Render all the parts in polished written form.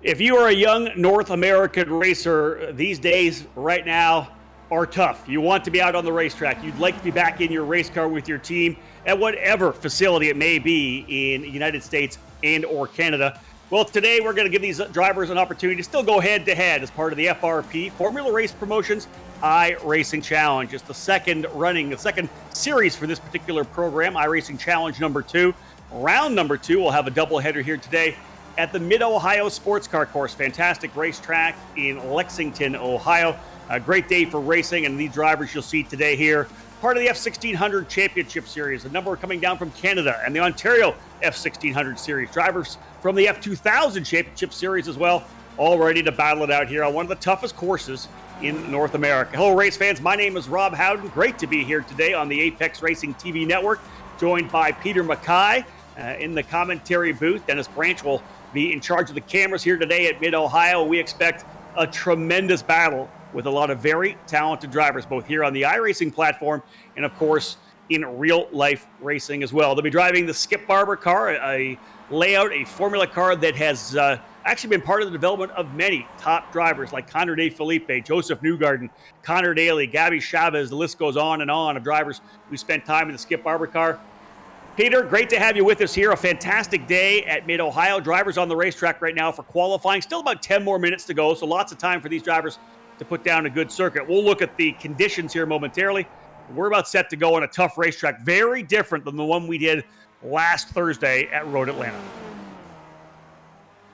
If you are a young North American racer, these days right now are tough. You want to be out on the racetrack. You'd like to be back in your race car with your team at whatever facility it may be in the United States and or Canada. Well, today we're going to give these drivers an opportunity to still go head-to-head as part of the FRP Formula Race Promotions iRacing Challenge. It's the second series for this particular program, iRacing Challenge number 2. Round number 2, we'll have a doubleheader here today at the Mid-Ohio Sports Car Course. Fantastic racetrack in Lexington, Ohio. A great day for racing, and these drivers you'll see today here, part of the F1600 Championship Series. A number are coming down from Canada and the Ontario F1600 Series. Drivers from the F2000 Championship Series as well, all ready to battle it out here on one of the toughest courses in North America. Hello, race fans. My name is Rob Howden. Great to be here today on the Apex Racing TV network, joined by Peter Mackay in the commentary booth. Dennis Branch will be in charge of the cameras here today at Mid-Ohio. We expect a tremendous battle with a lot of very talented drivers, both here on the iRacing platform and, of course, in real-life racing as well. They'll be driving the Skip Barber car, a formula car that has actually been part of the development of many top drivers like Connor De Felipe, Joseph Newgarden, Connor Daly, Gabby Chavez. The list goes on and on of drivers who spent time in the Skip Barber car. Peter, great to have you with us here. A fantastic day at Mid-Ohio. Drivers on the racetrack right now for qualifying. Still about 10 more minutes to go, so lots of time for these drivers to put down a good circuit. We'll look at the conditions here momentarily. We're about set to go on a tough racetrack, very different than the one we did last Thursday at Road Atlanta.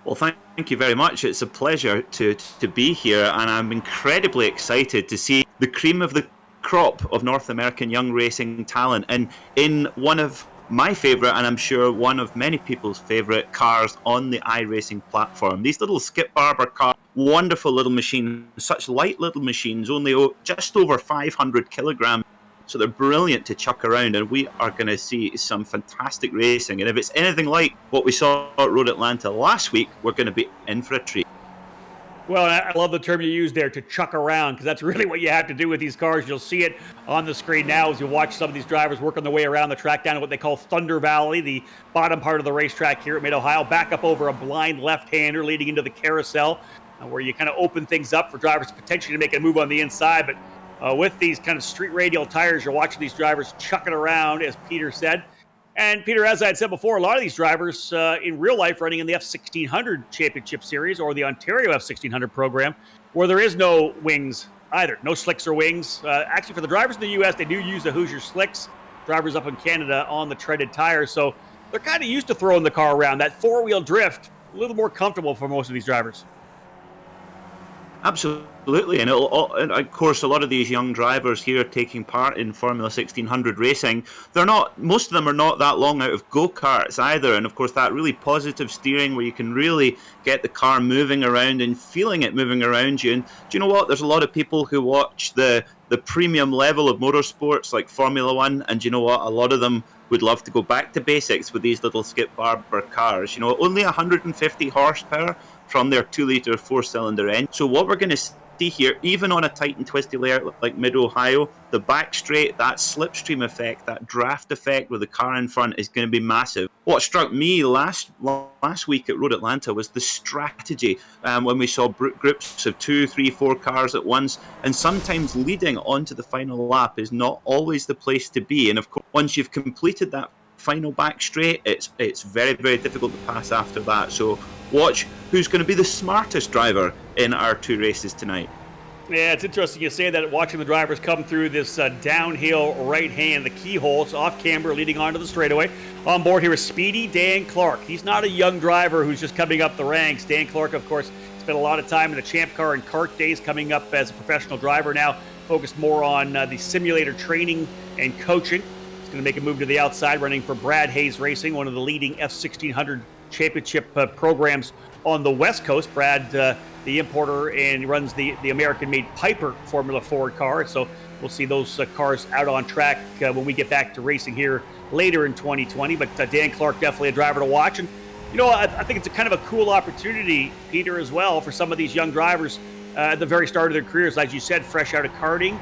Well, thank you very much. It's a pleasure to be here, and I'm incredibly excited to see the cream of the crop of North American young racing talent, and in one of my favourite, and I'm sure one of many people's favourite cars on the iRacing platform. These little Skip Barber cars, wonderful little machines, such light little machines, only just over 500 kilograms. So they're brilliant to chuck around, and we are going to see some fantastic racing. And if it's anything like what we saw at Road Atlanta last week, we're going to be in for a treat. Well, I love the term you used there, to chuck around, because that's really what you have to do with these cars. You'll see it on the screen now as you watch some of these drivers working their way around the track down to what they call Thunder Valley, the bottom part of the racetrack here at Mid-Ohio, back up over a blind left-hander leading into the carousel, where you kind of open things up for drivers potentially to make a move on the inside. But with these kind of street radial tires, you're watching these drivers chucking around, as Peter said. And Peter, as I had said before, a lot of these drivers in real life running in the F1600 Championship Series or the Ontario F1600 program, where there is no wings either, no slicks or wings. Actually, for the drivers in the U.S., they do use the Hoosier slicks. Drivers up in Canada on the treaded tires, so they're kind of used to throwing the car around. That four-wheel drift, a little more comfortable for most of these drivers. Absolutely, and of course a lot of these young drivers here taking part in Formula 1600 racing, most of them are not that long out of go-karts either, and of course that really positive steering where you can really get the car moving around and feeling it moving around you. And do you know what, there's a lot of people who watch the premium level of motorsports like Formula 1, and you know what, a lot of them would love to go back to basics with these little Skip Barber cars. You know, only 150 horsepower from their 2-litre 4-cylinder engine. So what we're going to see here, even on a tight and twisty layout like Mid-Ohio, the back straight, that slipstream effect, that draft effect with the car in front is going to be massive. What struck me last week at Road Atlanta was the strategy when we saw groups of 2, 3, 4 cars at once, and sometimes leading onto the final lap is not always the place to be. And of course, once you've completed that final back straight, it's very, very difficult to pass after that. So watch who's going to be the smartest driver in our 2 races tonight. Yeah, it's interesting you say that, watching the drivers come through this downhill right hand, the keyholes off camber leading onto the straightaway. On board here is Speedy Dan Clark. He's not a young driver who's just coming up the ranks. Dan Clark, of course, spent a lot of time in the Champ Car and kart days, coming up as a professional driver now, focused more on the simulator training and coaching. He's going to make a move to the outside, running for Brad Hayes Racing, one of the leading F1600 championship programs on the West Coast. Brad, the importer, and runs the American-made Piper Formula Ford car. So we'll see those cars out on track when we get back to racing here later in 2020. But Dan Clark, definitely a driver to watch. And, you know, I think it's a kind of a cool opportunity, Peter, as well, for some of these young drivers at the very start of their careers. As you said, fresh out of karting,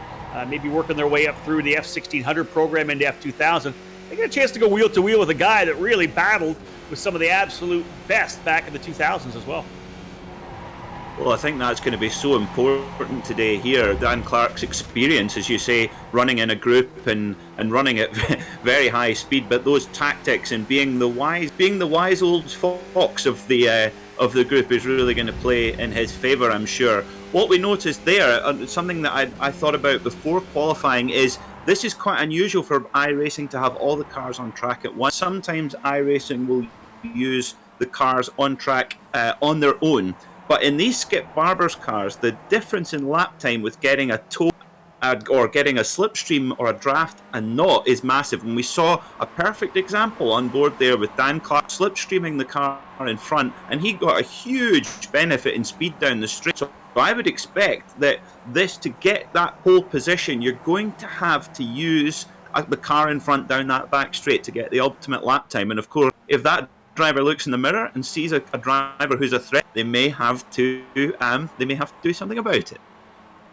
maybe working their way up through the F1600 program into F2000. They get a chance to go wheel to wheel with a guy that really battled with some of the absolute best back in the 2000s as well. Well, I think that's going to be so important today here. Dan Clark's experience, as you say, running in a group and running at very high speed, but those tactics and being the wise old fox of the group is really going to play in his favour, I'm sure. What we noticed there, something that I thought about before qualifying, is this is quite unusual for iRacing to have all the cars on track at once. Sometimes iRacing will use the cars on track on their own. But in these Skip Barber's cars, the difference in lap time with getting a tow or getting a slipstream or a draft and not is massive. And we saw a perfect example on board there with Dan Clark slipstreaming the car in front, and he got a huge benefit in speed down the straight. So I would expect that to get that pole position, you're going to have to use the car in front down that back straight to get the ultimate lap time. And of course, if that driver looks in the mirror and sees a driver who's a threat, they may have to do something about it.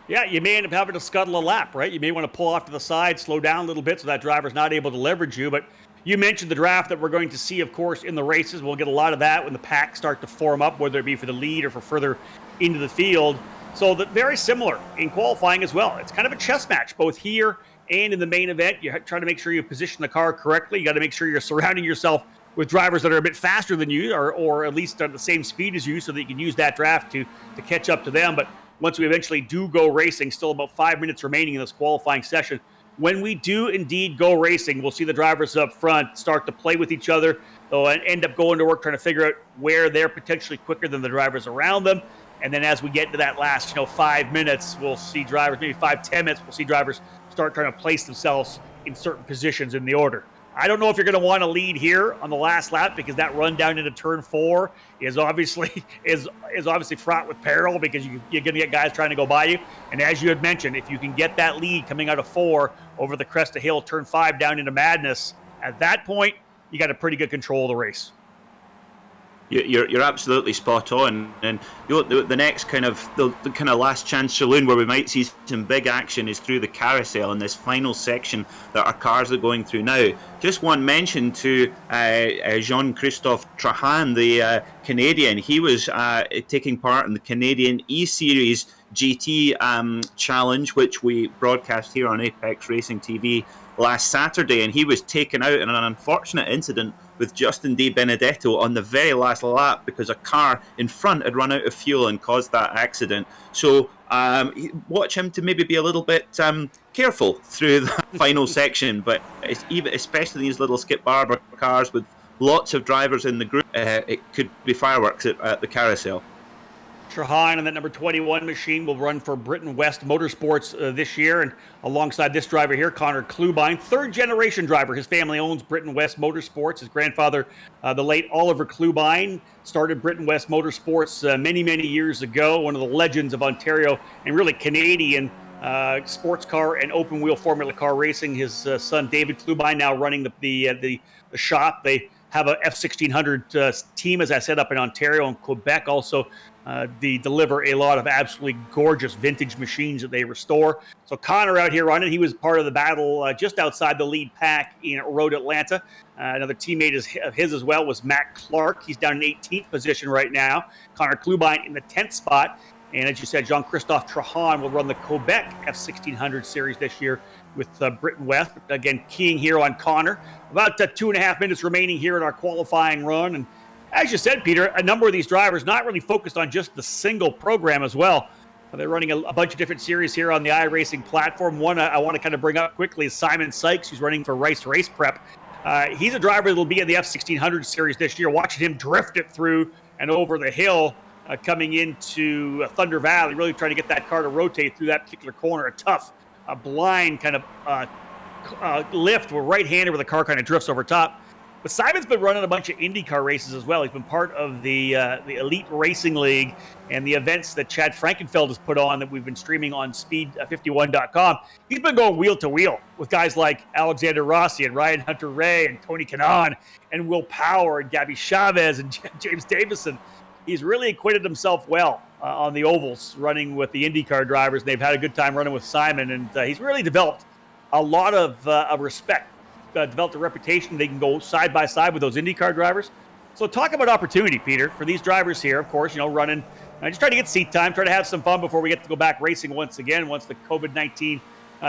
Yeah, you may end up having to scuttle a lap, right? You may want to pull off to the side, slow down a little bit so that driver's not able to leverage you. But you mentioned the draft that we're going to see, of course, in the races. We'll get a lot of that when the packs start to form up, whether it be for the lead or for further into the field. So very similar in qualifying as well. It's kind of a chess match, both here and in the main event. You're trying to make sure you position the car correctly. You got to make sure you're surrounding yourself with drivers that are a bit faster than you or at least at the same speed as you so that you can use that draft to catch up to them. But once we eventually do go racing, still about 5 minutes remaining in this qualifying session, when we do indeed go racing, we'll see the drivers up front start to play with each other. They'll end up going to work trying to figure out where they're potentially quicker than the drivers around them. And then as we get into that last 5 minutes, we'll see drivers, maybe 5-10 minutes, we'll see drivers start trying to place themselves in certain positions in the order. I don't know if you're going to want to lead here on the last lap because that run down into turn 4 is obviously fraught with peril because you're going to get guys trying to go by you. And as you had mentioned, if you can get that lead coming out of 4 over the crest of hill, turn 5 down into madness, at that point, you got a pretty good control of the race. You're absolutely spot on, and the next kind of last chance saloon where we might see some big action is through the carousel in this final section that our cars are going through now. Just one mention to Jean-Christophe Trahan, the Canadian. He was taking part in the Canadian E-Series GT challenge, which we broadcast here on Apex Racing TV last Saturday, and he was taken out in an unfortunate incident with Justin Di Benedetto on the very last lap because a car in front had run out of fuel and caused that accident. So watch him to maybe be a little bit careful through the final section, but especially these little Skip Barber cars with lots of drivers in the group, it could be fireworks at the carousel. Trahan and that number 21 machine will run for Britain West Motorsports this year. And alongside this driver here, Connor Klubine, third generation driver. His family owns Britain West Motorsports. His grandfather, the late Oliver Klubine, started Britain West Motorsports many, many years ago. One of the legends of Ontario and really Canadian sports car and open wheel formula car racing. His son, David Klubine, now running the shop. They have a F1600 team, as I said, up in Ontario and Quebec also. They deliver a lot of absolutely gorgeous vintage machines that they restore. So Connor out here running. He was part of the battle just outside the lead pack in Road Atlanta. Another teammate of his as well was Matt Clark. He's down in 18th position right now. Connor Klubine in the 10th spot. And as you said, Jean-Christophe Trahan will run the Quebec F1600 series this year with Britain West. But again, keying here on Connor. About 2.5 minutes remaining here in our qualifying run. And as you said, Peter, a number of these drivers not really focused on just the single program as well. They're running a bunch of different series here on the iRacing platform. One I want to kind of bring up quickly is Simon Sykes, who's running for Rice Race Prep. He's a driver that will be in the F1600 series this year. Watching him drift it through and over the hill coming into Thunder Valley, really trying to get that car to rotate through that particular corner. A tough, blind kind of lift with right-handed where the car kind of drifts over top. But Simon's been running a bunch of IndyCar races as well. He's been part of the Elite Racing League and the events that Chad Frankenfeld has put on that we've been streaming on speed51.com. He's been going wheel to wheel with guys like Alexander Rossi and Ryan Hunter-Ray and Tony Kanaan and Will Power and Gabby Chavez and James Davison. He's really acquitted himself well on the ovals running with the IndyCar drivers. They've had a good time running with Simon, and he's really developed a lot of respect. Developed a reputation. They can go side by side with those IndyCar drivers. So talk about opportunity, Peter, for these drivers here, of course, running I just try to get seat time, try to have some fun before we get to go back racing once again, once the COVID-19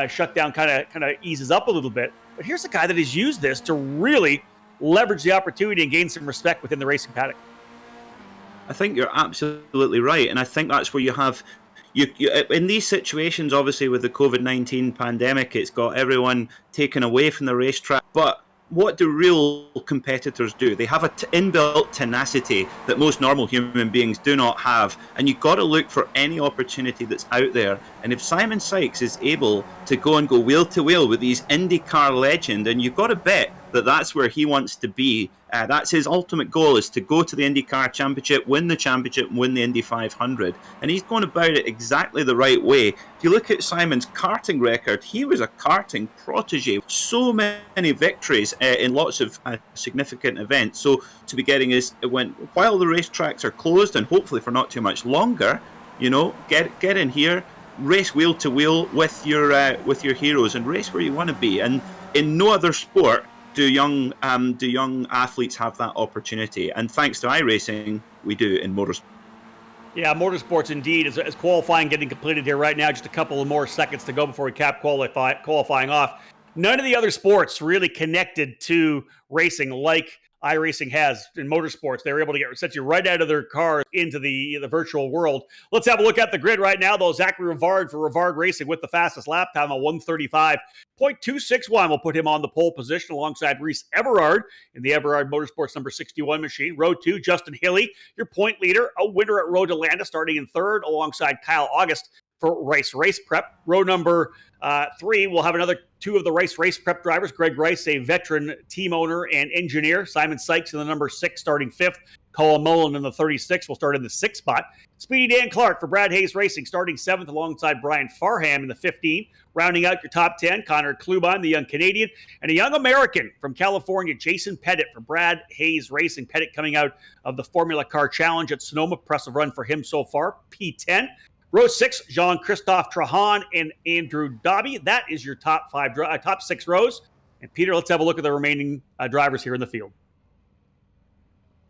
shutdown kind of eases up a little bit. But here's a guy that has used this to really leverage the opportunity and gain some respect within the racing paddock. I think you're absolutely right, and I think that's where you have you in these situations. Obviously, with the COVID-19 pandemic, it's got everyone taken away from the racetrack. But what do real competitors do? They have an inbuilt tenacity that most normal human beings do not have, and you've got to look for any opportunity that's out there. And if Simon Sykes is able to go wheel to wheel with these IndyCar legend, and you've got to bet that that's where he wants to be. That's his ultimate goal, is to go to the IndyCar Championship, win the championship, and win the Indy 500. And he's going about it exactly the right way. If you look at Simon's karting record, he was a karting protege. So many victories in lots of significant events. So to be getting while the racetracks are closed, and hopefully for not too much longer, get in here, race wheel to wheel with your heroes, and race where you want to be. And in no other sport do young athletes have that opportunity, and thanks to iRacing, we do in motorsport. Yeah, motorsports indeed. As qualifying getting completed here right now, just a couple of more seconds to go before we cap qualifying off. None of the other sports really connected to racing like iRacing has in motorsports. They were able to set you right out of their cars into the virtual world. Let's have a look at the grid right now, though. Zachary Rivard for Rivard Racing with the fastest lap time of 1:35.261 will put him on the pole position alongside Reese Everard in the Everard Motorsports number 61 machine. Row 2, Justin Hilly, your point leader, a winner at Road Atlanta, starting in third alongside Kyle August for Race Prep. Row number 3, we'll have another two of the Race Prep drivers. Greg Rice, a veteran team owner and engineer. Simon Sykes in the number 6, starting 5th. Colin Mullen in the 36 will start in the 6th spot. Speedy Dan Clark for Brad Hayes Racing, starting 7th alongside Brian Farnham in the 15. Rounding out your top 10, Connor Klubon, the young Canadian, and a young American from California, Jason Pettit for Brad Hayes Racing. Pettit coming out of the Formula Car Challenge at Sonoma. Impressive run for him so far. P10. Row 6, Jean-Christophe Trahan and Andrew Dobby. That is your top 6 rows. And Peter, let's have a look at the remaining drivers here in the field.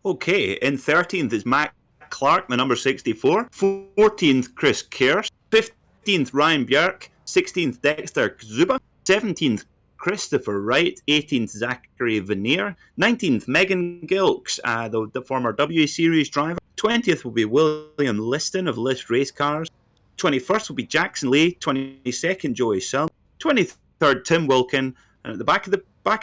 Okay, in 13th is Matt Clark, the number 64. 14th, Chris Kerr. 15th, Ryan Bjerk. 16th, Dexter Zuba. 17th, Christopher Wright. 18th, Zachary Veneer. 19th, Megan Gilks, the former W Series driver. 20th will be William Liston of List Race Cars. 21st will be Jackson Lee. 22nd, Joey Selm. 23rd, Tim Wilkin. And at the back of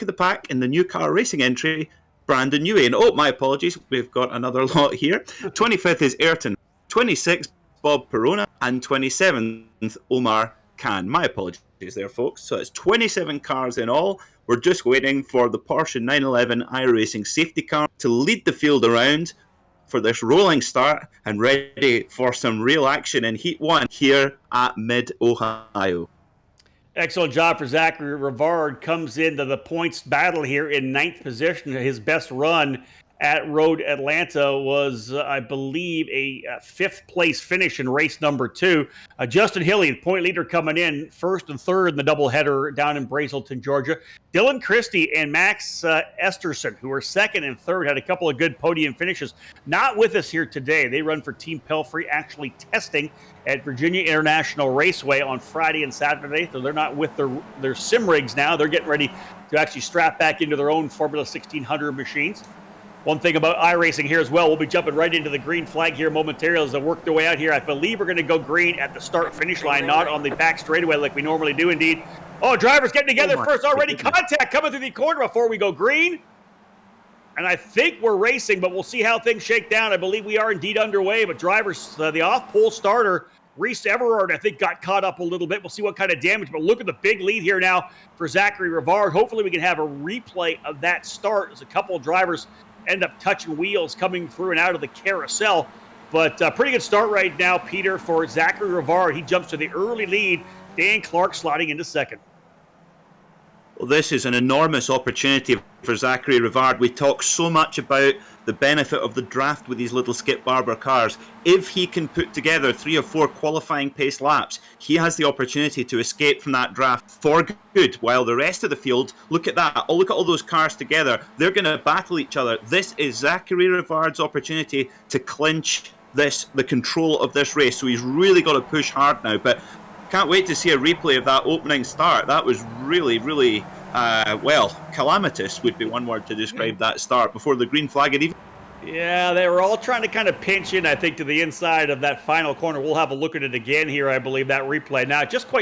the pack in the new car racing entry, Brandon Newey. And my apologies, we've got another lot here. 25th is Ayrton. 26th, Bob Perona. And 27th, Omar Khan. My apologies there, folks. So it's 27 cars in all. We're just waiting for the Porsche 911 iRacing safety car to lead the field around for this rolling start and ready for some real action in Heat 1 here at Mid-Ohio. Excellent job for Zachary Rivard. Comes into the points battle here in 9th position. His best run at Road Atlanta was, I believe, a 5th place finish in race number 2. Justin Hilly, point leader, coming in 1st and 3rd in the doubleheader down in Brazelton, Georgia. Dylan Christie and Max Esterson, who were 2nd and 3rd, had a couple of good podium finishes. Not with us here today. They run for Team Pelfrey, actually testing at Virginia International Raceway on Friday and Saturday. So they're not with their sim rigs now. They're getting ready to actually strap back into their own Formula 1600 machines. One thing about iRacing here as well, we'll be jumping right into the green flag here momentarily as they work their way out here. I believe we're going to go green at the start-finish line, not on the back straightaway like we normally do, indeed. Oh, drivers getting together first already. Contact coming through the corner before we go green. And I think we're racing, but we'll see how things shake down. I believe we are indeed underway, but drivers, the off-pole starter, Reese Everard, I think, got caught up a little bit. We'll see what kind of damage, but look at the big lead here now for Zachary Rivard. Hopefully we can have a replay of that start as a couple of drivers end up touching wheels coming through and out of the carousel. But pretty good start right now, Peter, for Zachary Rivard. He jumps to the early lead. Dan Clark sliding into 2nd. Well, this is an enormous opportunity for Zachary Rivard. We talk so much about the benefit of the draft with these little Skip Barber cars. If he can put together 3 or 4 qualifying pace laps, he has the opportunity to escape from that draft for good, while the rest of the field, look at that, look at all those cars together, they're going to battle each other. This is Zachary Rivard's opportunity to clinch the control of this race. So he's really got to push hard now. But can't wait to see a replay of that opening start. That was really, really, calamitous would be one word to describe that start before the green flag had even... Yeah, they were all trying to kind of pinch in, I think, to the inside of that final corner. We'll have a look at it again here, I believe, that replay. Now, just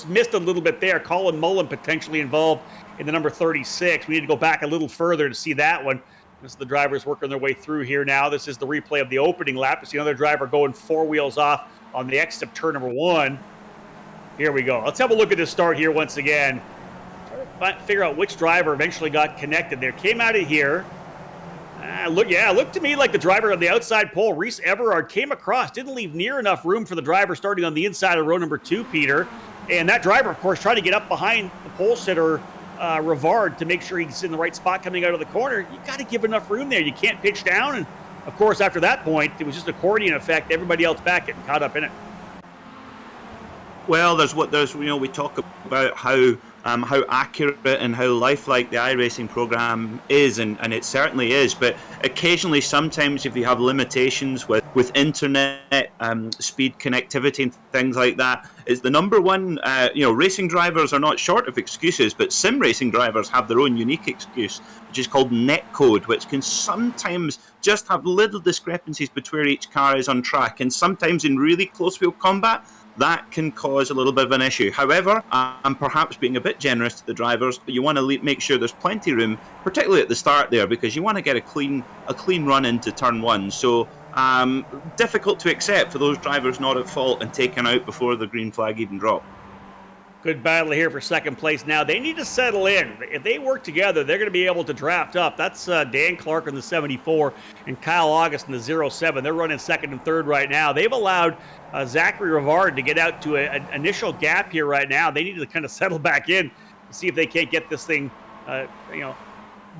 missed a little bit there. Colin Mullen potentially involved in the number 36. We need to go back a little further to see that one. This is the drivers working their way through here now. This is the replay of the opening lap. You see another driver going 4 wheels off on the exit of turn number 1. Here we go. Let's have a look at this start here once again. Try to figure out which driver eventually got connected there. Came out of here. Looked to me like the driver on the outside pole, Reese Everard, came across, didn't leave near enough room for the driver starting on the inside of row number 2, Peter. And that driver, of course, trying to get up behind the pole sitter, Rivard, to make sure he's in the right spot coming out of the corner. You got to give enough room there. You can't pitch down. And, of course, after that point, it was just accordion effect. Everybody else back getting caught up in it. Well, we talk about how accurate and how lifelike the iRacing program is, and it certainly is. But occasionally, sometimes, if you have limitations with internet, speed, connectivity, and things like that, is the number one. Racing drivers are not short of excuses, but sim racing drivers have their own unique excuse, which is called netcode, which can sometimes just have little discrepancies between each car is on track, and sometimes in really close field combat, that can cause a little bit of an issue. However, I'm perhaps being a bit generous to the drivers. You want to make sure there's plenty of room, particularly at the start there, because you want to get a clean run into turn 1. So difficult to accept for those drivers not at fault and taken out before the green flag even dropped. Good battle here for second place now. They need to settle in. If they work together, they're going to be able to draft up. That's Dan Clark in the 74 and Kyle August in the 07. They're running second and third right now. They've allowed Zachary Rivard to get out to an initial gap here right now. They need to kind of settle back in to see if they can't get this thing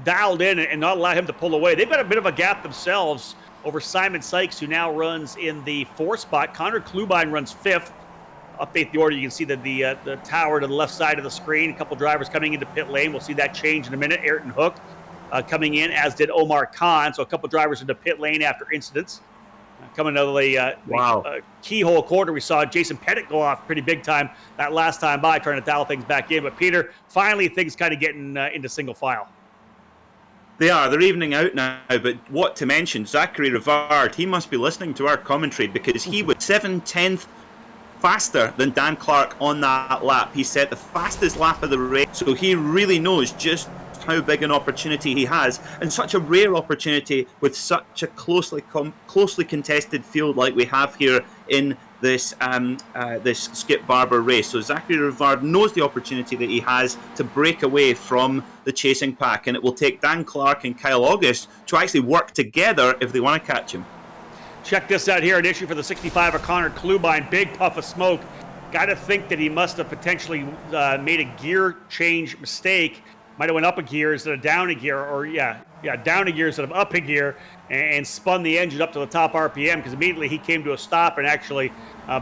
dialed in and not allow him to pull away. They've got a bit of a gap themselves over Simon Sykes, who now runs in the 4th spot. Connor Klubine runs 5th. Update the order. You can see that the tower to the left side of the screen. A couple drivers coming into pit lane. We'll see that change in a minute. Ayrton Hook coming in, as did Omar Khan. So a couple drivers into pit lane after incidents. Coming out of the keyhole quarter, we saw Jason Pettit go off pretty big time that last time by, trying to dial things back in. But Peter, finally things kind of getting into single file. They're evening out now, but what to mention, Zachary Rivard, he must be listening to our commentary, because he was 7/10 faster than Dan Clark on that lap. He set the fastest lap of the race, so he really knows just how big an opportunity he has, and such a rare opportunity with such a closely contested field like we have here in this Skip Barber race. So Zachary Rivard knows the opportunity that he has to break away from the chasing pack, and it will take Dan Clark and Kyle August to actually work together if they want to catch him. Check this out here, an issue for the 65 of Connor Klubine. Big puff of smoke. Got to think that he must have potentially made a gear change mistake. Might have went up a gear instead of down a gear, or down a gear instead of up a gear, and spun the engine up to the top RPM, because immediately he came to a stop and actually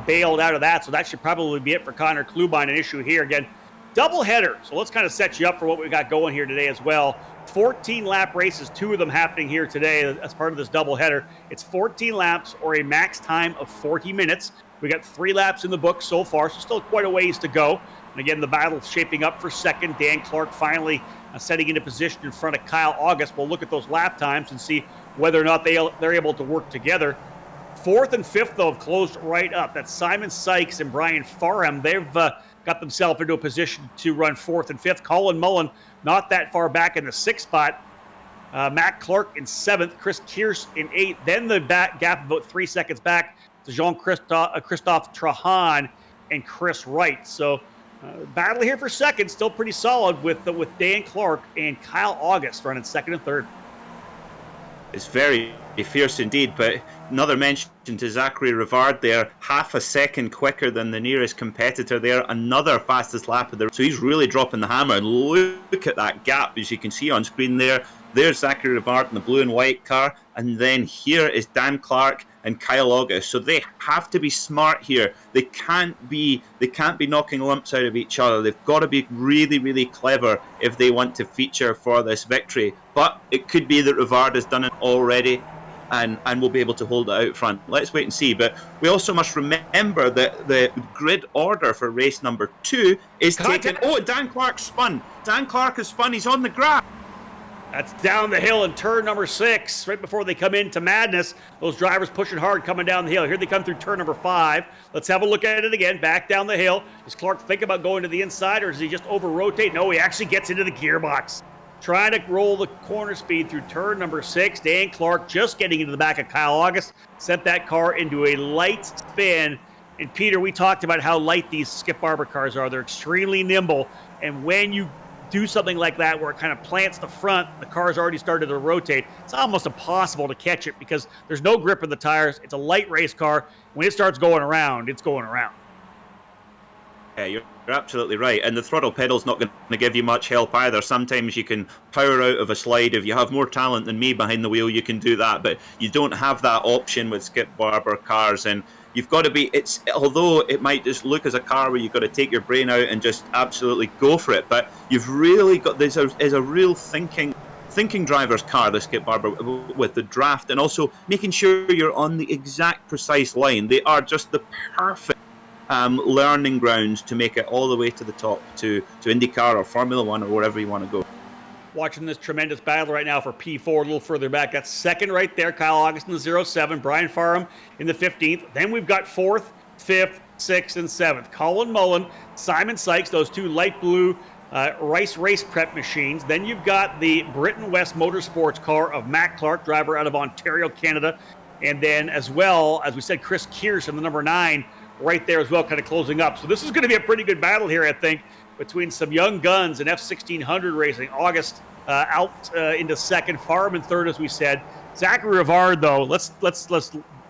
bailed out of that. So that should probably be it for Connor Klubine. An issue here again. Double header. So let's kind of set you up for what we've got going here today as well. 14 lap races, 2 of them happening here today as part of this double header. It's 14 laps or a max time of 40 minutes. We got 3 laps in the book so far, so still quite a ways to go. And again, the battle's shaping up for second. Dan Clark finally setting into position in front of Kyle August. We'll look at those lap times and see whether or not they're able to work together. 4th and 5th, though, have closed right up. That's Simon Sykes and Brian Farnham. They've got themselves into a position to run 4th and 5th. Colin Mullen not that far back in the 6th spot. Matt Clark in 7th. Chris Kearse in 8th. Then the gap about 3 seconds back to Jean-Christophe Trahan and Chris Wright. So battle here for second, still pretty solid with Dan Clark and Kyle August running 2nd and 3rd. It's very fierce indeed, but another mention to Zachary Rivard there, half a second quicker than the nearest competitor there, another fastest lap of the... So he's really dropping the hammer, and look at that gap, as you can see on screen there. There's Zachary Rivard in the blue and white car, and then here is Dan Clark and Kyle August. So they have to be smart here. They can't be knocking lumps out of each other. They've got to be really, really clever if they want to feature for this victory. But it could be that Rivard has done it already. and will be able to hold it out front. Let's wait and see. But we also must remember that the grid order for race number 2 is taken. Oh, Dan Clark spun. Dan Clark has spun. He's on the grass. That's down the hill in turn number 6, right before they come into madness. Those drivers pushing hard coming down the hill. Here they come through turn number 5. Let's have a look at it again. Back down the hill. Does Clark think about going to the inside, or does he just over-rotate? No, he actually gets into the gearbox. Trying to roll the corner speed through turn number 6. Dan Clark just getting into the back of Kyle August. Sent that car into a light spin. And Peter, we talked about how light these Skip Barber cars are. They're extremely nimble. And when you do something like that where it kind of plants the front, the car's already started to rotate, it's almost impossible to catch it because there's no grip in the tires. It's a light race car. When it starts going around, it's going around. Yeah, you're absolutely right. And the throttle pedal's not going to give you much help either. Sometimes you can power out of a slide. If you have more talent than me behind the wheel, you can do that. But you don't have that option with Skip Barber cars. And you've got to be, although it might just look as a car where you've got to take your brain out and just absolutely go for it, but you've really got, there's a real thinking driver's car, the Skip Barber, with the draft, and also making sure you're on the exact precise line. They are just the perfect learning grounds to make it all the way to the top, to IndyCar or Formula One or wherever you want to go. Watching this tremendous battle right now for P4 a little further back. That's second right there. Kyle August in the 07. Brian Farnham in the 15th. Then we've got 4th, 5th, 6th, and 7th. Colin Mullen, Simon Sykes, those two light blue Rice race prep machines. Then you've got the Britain West Motorsports car of Matt Clark, driver out of Ontario, Canada. And then as well, as we said, Chris Kears in the number 9 right there as well, kind of closing up. So this is going to be a pretty good battle here, I think, between some young guns and F1600 racing. August out into second, Farnham in third, as we said. Zachary Rivard, though, let's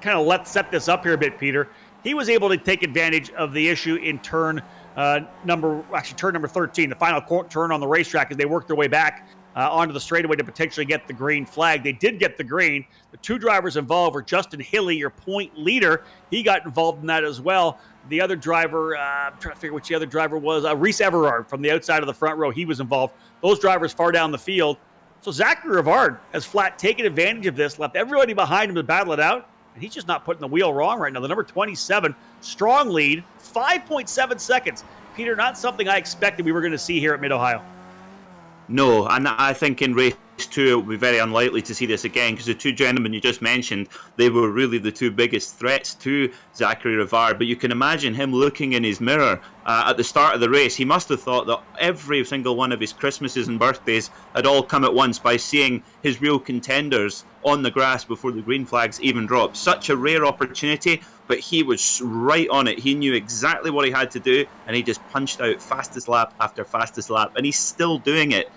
kind of set this up here a bit, Peter. He was able to take advantage of the issue in turn number 13, the final turn on the racetrack, as they worked their way back onto the straightaway to potentially get the green flag. They did get the green. The two drivers involved were Justin Hilly, your point leader. He got involved in that as well. The other driver, I'm trying to figure which the other driver was, Reese Everard from the outside of the front row. He was involved. Those drivers far down the field. So Zachary Rivard has flat taken advantage of this, left everybody behind him to battle it out, and he's just not putting the wheel wrong right now. The number 27, strong lead, 5.7 seconds. Peter, not something I expected we were going to see here at Mid-Ohio. No, and I think in race 2 it will be very unlikely to see this again, because the two gentlemen you just mentioned, they were really the two biggest threats to Zachary Rivard. But you can imagine him looking in his mirror at the start of the race. He must have thought that every single one of his Christmases and birthdays had all come at once by seeing his real contenders on the grass before the green flags even dropped. Such a rare opportunity, but he was right on it. He knew exactly what he had to do, and he just punched out fastest lap after fastest lap, and he's still doing it.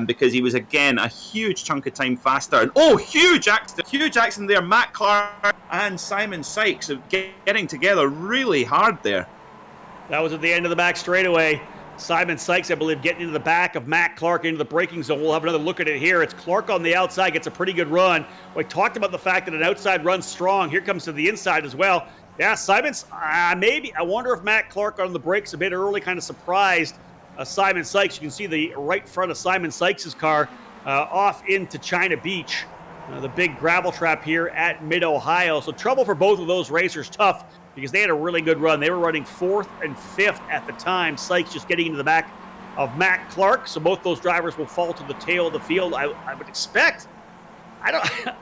Because he was, again, a huge chunk of time faster. And huge accident there. Matt Clark and Simon Sykes are getting together really hard there. That was at the end of the back straightaway. Simon Sykes, I believe, getting into the back of Matt Clark into the braking zone. We'll have another look at it here. It's Clark on the outside, gets a pretty good run. We talked about the fact that an outside run's strong. Here comes to the inside as well. Yeah, Simon's, maybe. I wonder if Matt Clark on the brakes a bit early, kind of surprised Simon Sykes. You can see the right front of Simon Sykes' car off into China Beach, the big gravel trap here at Mid-Ohio. So trouble for both of those racers, tough, because they had a really good run. They were running 4th and 5th at the time. Sykes just getting into the back of Matt Clark. So both those drivers will fall to the tail of the field, I would expect. I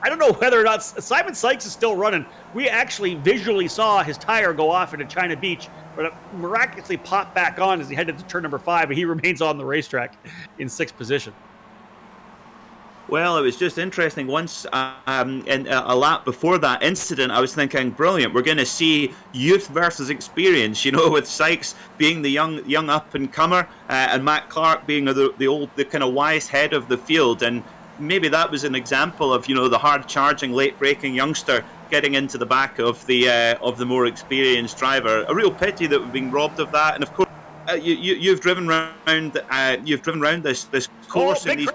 don't know whether or not Simon Sykes is still running. We actually visually saw his tire go off into China Beach, but it miraculously popped back on as he headed to turn number 5, but he remains on the racetrack in 6th position. Well, it was just interesting. Once in a lap before that incident, I was thinking, brilliant, we're going to see youth versus experience, with Sykes being the young up-and-comer and Matt Clark being the kind of wise head of the field. And maybe that was an example of, the hard-charging, late-braking youngster getting into the back of the more experienced driver. A real pity that we're being robbed of that. And of course, you've driven round this course in these.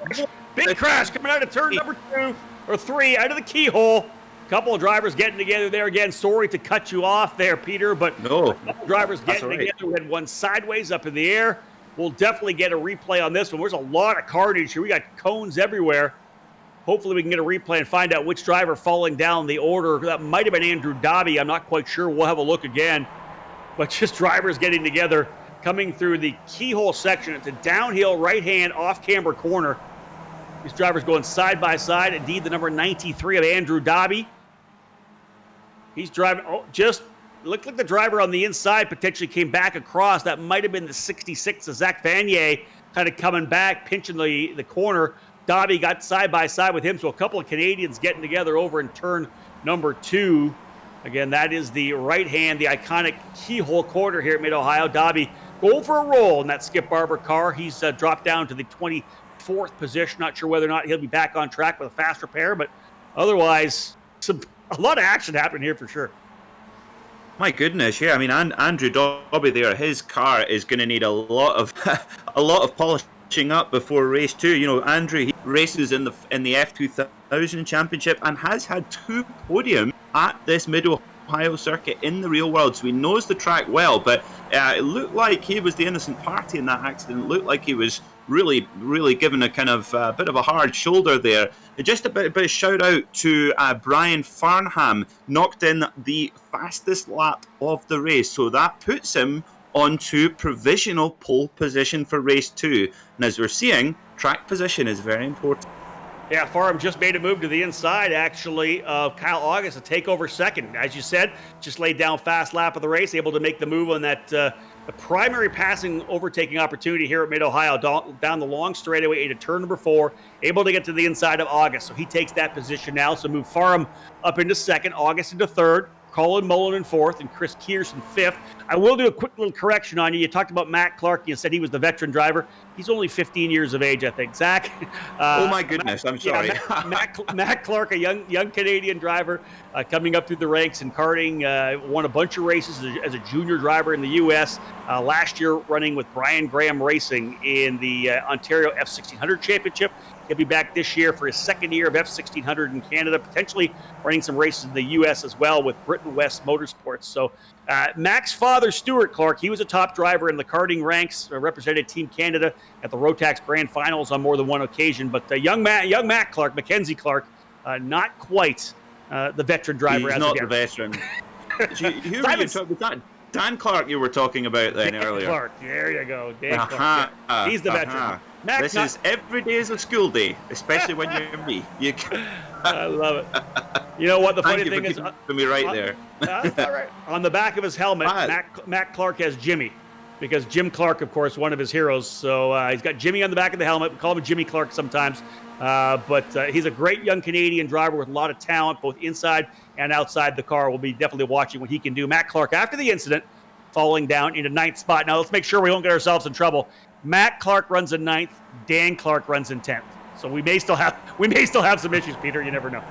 Big crash coming out of turn number 2 or 3 out of the keyhole. Couple of drivers getting together there again. Sorry to cut you off there, Peter, but no, a couple drivers getting together. We had one sideways up in the air. We'll definitely get a replay on this one. There's a lot of carnage here. We got cones everywhere. Hopefully we can get a replay and find out which driver falling down the order. That might have been Andrew Dobby. I'm not quite sure. We'll have a look again. But just drivers getting together, coming through the keyhole section. It's a downhill right-hand off-camber corner. These drivers going side by side. Indeed, the number 93 of Andrew Dobby. He's driving, just looked like the driver on the inside potentially came back across. That might have been the 66 of Zach Vanier, kind of coming back, pinching the corner. Dobby got side by side with him, so a couple of Canadians getting together over in turn number 2. Again, that is the right hand, the iconic keyhole corner here at Mid-Ohio. Dobby going for a roll in that Skip Barber car. He's dropped down to the 24th position. Not sure whether or not he'll be back on track with a fast repair, but otherwise, a lot of action happening here for sure. My goodness, yeah. I mean, Andrew Dobby there, his car is going to need a lot of polishing up before race 2. You know, Andrew, he races in the F2000 Championship and has had 2 podiums at this Mid-Ohio circuit in the real world, so he knows the track well. But it looked like he was the innocent party in that accident. It looked like he was really given a kind of bit of a hard shoulder there. Just a bit of shout out to Brian Farnham, knocked in the fastest lap of the race, so that puts him onto provisional pole position for race 2. And as we're seeing, track position is very important. Yeah, Farnham just made a move to the inside, actually, of Kyle August to take over second. As you said, just laid down fast lap of the race, able to make the move on that the primary passing overtaking opportunity here at Mid-Ohio, down the long straightaway into turn number 4, able to get to the inside of August. So he takes that position now. So move Farnham up into second, August into third, Colin Mullen in fourth, and Chris Kears in fifth. I will do a quick little correction on you. You talked about Matt Clark. You said he was the veteran driver. He's only 15 years of age, I think. Zach? Oh, my goodness. I'm sorry. Yeah, Matt Clark, a young Canadian driver coming up through the ranks in karting. Won a bunch of races as a junior driver in the U.S. Last year running with Brian Graham Racing in the Ontario F1600 Championship. He'll be back this year for his second year of F1600 in Canada, potentially running some races in the U.S. as well with Britain West Motorsports. So Mac's father, Stuart Clark, he was a top driver in the karting ranks, represented Team Canada at the Rotax Grand Finals on more than one occasion. But young Mac Clark, Mackenzie Clark, not quite the veteran driver. He's not the veteran. Who were you talking about? Dan Clark you were talking about then earlier. Clark, there you go. Dan Clark. Yeah. He's the veteran. Mac, this is every day is a school day, especially when you're me. I love it. You know what the funny thing is? Thank me right there. That's all right. On the back of his helmet, Mac Clark has Jimmy, because Jim Clark, of course, one of his heroes. So he's got Jimmy on the back of the helmet. We call him Jimmy Clark sometimes. But he's a great young Canadian driver with a lot of talent, both inside and outside the car. We'll be definitely watching what he can do. Mac Clark, after the incident, falling down into 9th spot. Now, let's make sure we don't get ourselves in trouble. Mac Clark runs in 9th. Dan Clark runs in 10th. So we may still have some issues, Peter. You never know.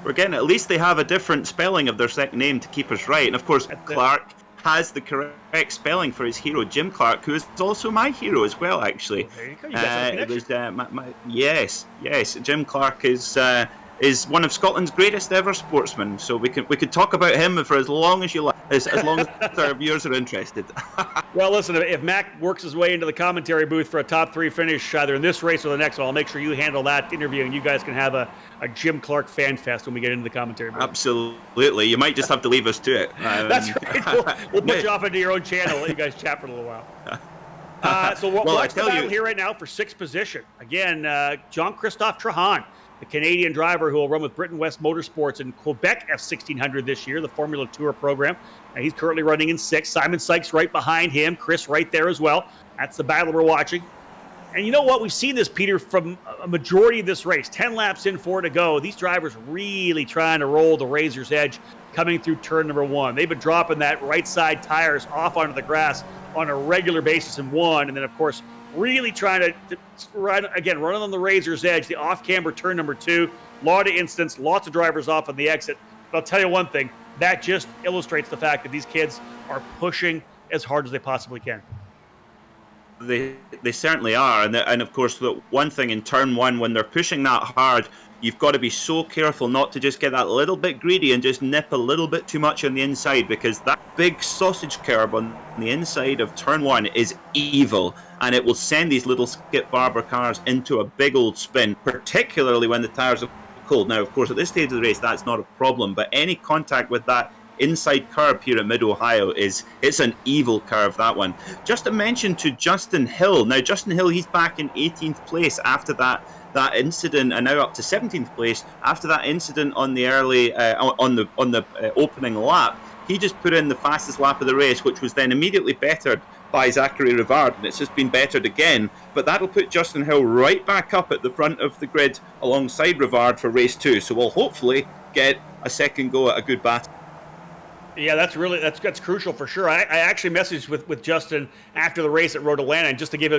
We're getting, at least they have a different spelling of their second name to keep us right. And of course, Clark has the correct spelling for his hero, Jim Clark, who is also my hero as well, actually. There you go. You got some yes. Jim Clark is one of Scotland's greatest ever sportsmen. So we could talk about him for as long as you like, as long as our viewers are interested. Well, listen, if Mac works his way into the commentary booth for a top 3 finish, either in this race or the next one, I'll make sure you handle that interview, and you guys can have a Jim Clark fan fest when we get into the commentary booth. Absolutely. You might just have to leave us to it. That's right. We'll put you off into your own channel, let you guys chat for a little while. So what's the battle here right now for 6th position? Again, Jean-Christophe Trahan, the Canadian driver who will run with Britain West Motorsports in Quebec F1600 this year, the Formula Tour program. He's currently running in 6th. Simon Sykes right behind him. Chris right there as well. That's the battle we're watching. And you know what? We've seen this, Peter, from a majority of this race. 10 laps in, 4 to go. These drivers really trying to roll the razor's edge coming through turn number 1. They've been dropping that right side tires off onto the grass on a regular basis in 1. And then, of course, really trying to run on the razor's edge, the off-camber turn number 2. A lot of incidents, lots of drivers off on the exit. But I'll tell you one thing, that just illustrates the fact that these kids are pushing as hard as they possibly can. They certainly are. And of course, the one thing in turn 1, when they're pushing that hard, you've got to be so careful not to just get that little bit greedy and just nip a little bit too much on the inside, because that big sausage curb on the inside of turn 1 is evil, and it will send these little Skip Barber cars into a big old spin, particularly when the tyres are cold. Now, of course, at this stage of the race, that's not a problem, but any contact with that inside curb here at Mid-Ohio it's an evil curve, that one. Just to mention to Justin Hill. Now, Justin Hill, he's back in 18th place after that incident, and now up to 17th place after that incident on the early on the opening lap. He just put in the fastest lap of the race, which was then immediately bettered by Zachary Rivard, and it's just been bettered again. But that'll put Justin Hill right back up at the front of the grid alongside Rivard for race 2. So we'll hopefully get a second go at a good battle. Yeah, that's crucial for sure. I actually messaged with Justin after the race at Road Atlanta, and just to give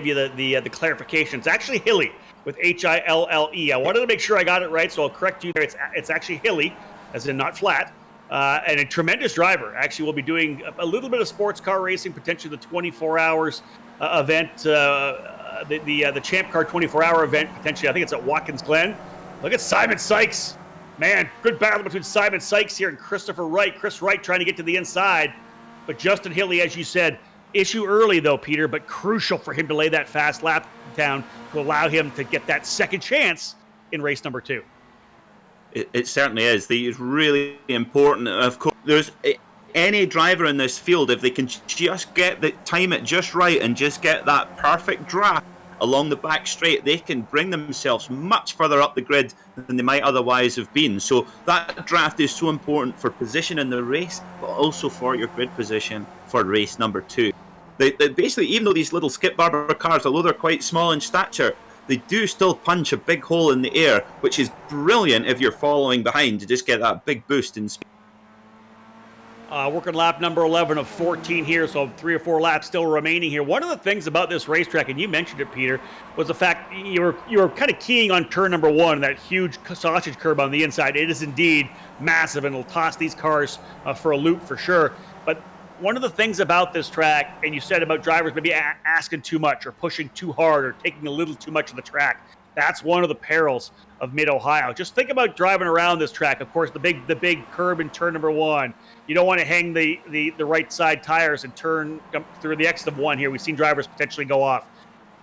you the clarification, it's actually Hilly with Hille. I wanted to make sure I got it right, so I'll correct you there. It's actually Hilly, as in not flat, and a tremendous driver. Actually, we'll be doing a little bit of sports car racing, potentially the 24 hours event, the Champ Car 24-hour event. Potentially, I think it's at Watkins Glen. Look at Simon Sykes. Man, good battle between Simon Sykes here and Christopher Wright. Chris Wright trying to get to the inside. But Justin Hilly, as you said, issue early though, Peter, but crucial for him to lay that fast lap down to allow him to get that second chance in race number 2. It certainly is. It's really important. Of course, there's any driver in this field, if they can just time it just right and just get that perfect draft along the back straight, they can bring themselves much further up the grid than they might otherwise have been. So that draft is so important for position in the race, but also for your grid position for race number 2. They basically, even though these little Skip Barber cars, although they're quite small in stature, they do still punch a big hole in the air, which is brilliant if you're following behind to just get that big boost in speed. Working lap number 11 of 14 here, so 3 or 4 laps still remaining here. One of the things about this racetrack, and you mentioned it, Peter, was the fact you were kind of keying on turn number 1, that huge sausage curb on the inside. It is indeed massive, and it'll toss these cars for a loop for sure. But one of the things about this track, and you said about drivers maybe asking too much or pushing too hard or taking a little too much of the track, that's one of the perils of Mid-Ohio. Just think about driving around this track. Of course, the big curb in turn number 1. You don't want to hang the right side tires and turn through the exit of 1 here. We've seen drivers potentially go off.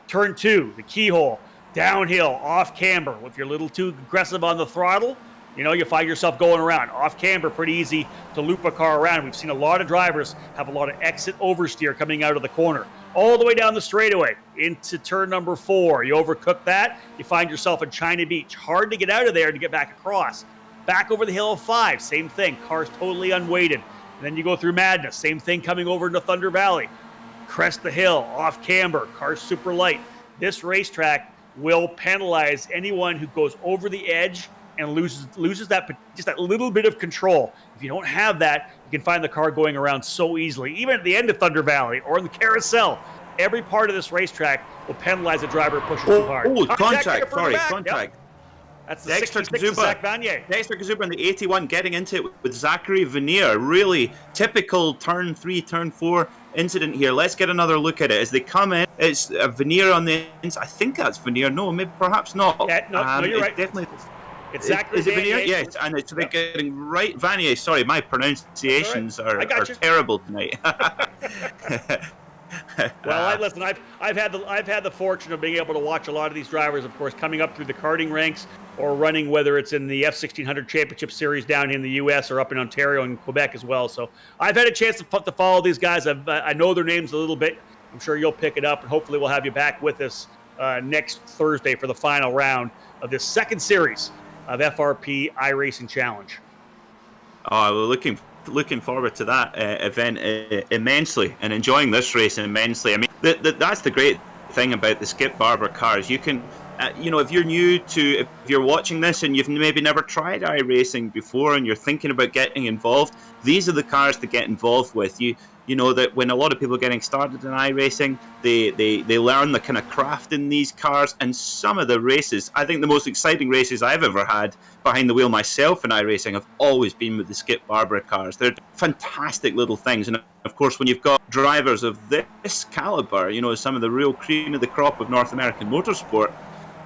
Turn 2, the keyhole, downhill, off camber. If you're a little too aggressive on the throttle, you find yourself going around. Off camber, pretty easy to loop a car around. We've seen a lot of drivers have a lot of exit oversteer coming out of the corner. All the way down the straightaway into turn number 4. You overcook that, you find yourself in China Beach. Hard to get out of there to get back across. Back over the hill of 5, same thing. Cars totally unweighted. And then you go through Madness, same thing coming over into Thunder Valley. Crest the hill, off camber, cars super light. This racetrack will penalize anyone who goes over the edge and loses that little bit of control. If you don't have that, you can find the car going around so easily. Even at the end of Thunder Valley or in the carousel, every part of this racetrack will penalize a driver pushing too hard. Contact. Yep. That's the 66 of Zach Vanier. Dexter Kazuba in the 81 getting into it with Zachary Vanier. Really typical turn 3, turn 4 incident here. Let's get another look at it. As they come in, it's a Vanier on the inside. I think that's Vanier. No, maybe perhaps not. Yeah, no, you're right. Definitely. It's Zachary Is it Vanier? Vanier? Yes, and it's they're getting right. Vanier, sorry, my pronunciations are terrible tonight. Well, listen, I've had the fortune of being able to watch a lot of these drivers, of course, coming up through the karting ranks or running, whether it's in the F1600 Championship Series down in the U.S. or up in Ontario and Quebec as well. So I've had a chance to follow these guys. I know their names a little bit. I'm sure you'll pick it up, and hopefully we'll have you back with us next Thursday for the final round of this second series of FRP iRacing Challenge. Oh, we're looking forward to that event immensely and enjoying this race immensely. I mean, that's the great thing about the Skip Barber cars. You can, if you're watching this and you've maybe never tried iRacing before and you're thinking about getting involved, these are the cars to get involved with. You know that when a lot of people are getting started in iRacing, they learn the kind of craft in these cars, and some of the races, I think the most exciting races I've ever had behind the wheel myself in iRacing have always been with the Skip Barber cars. They're fantastic little things, and of course when you've got drivers of this caliber, some of the real cream of the crop of North American motorsport,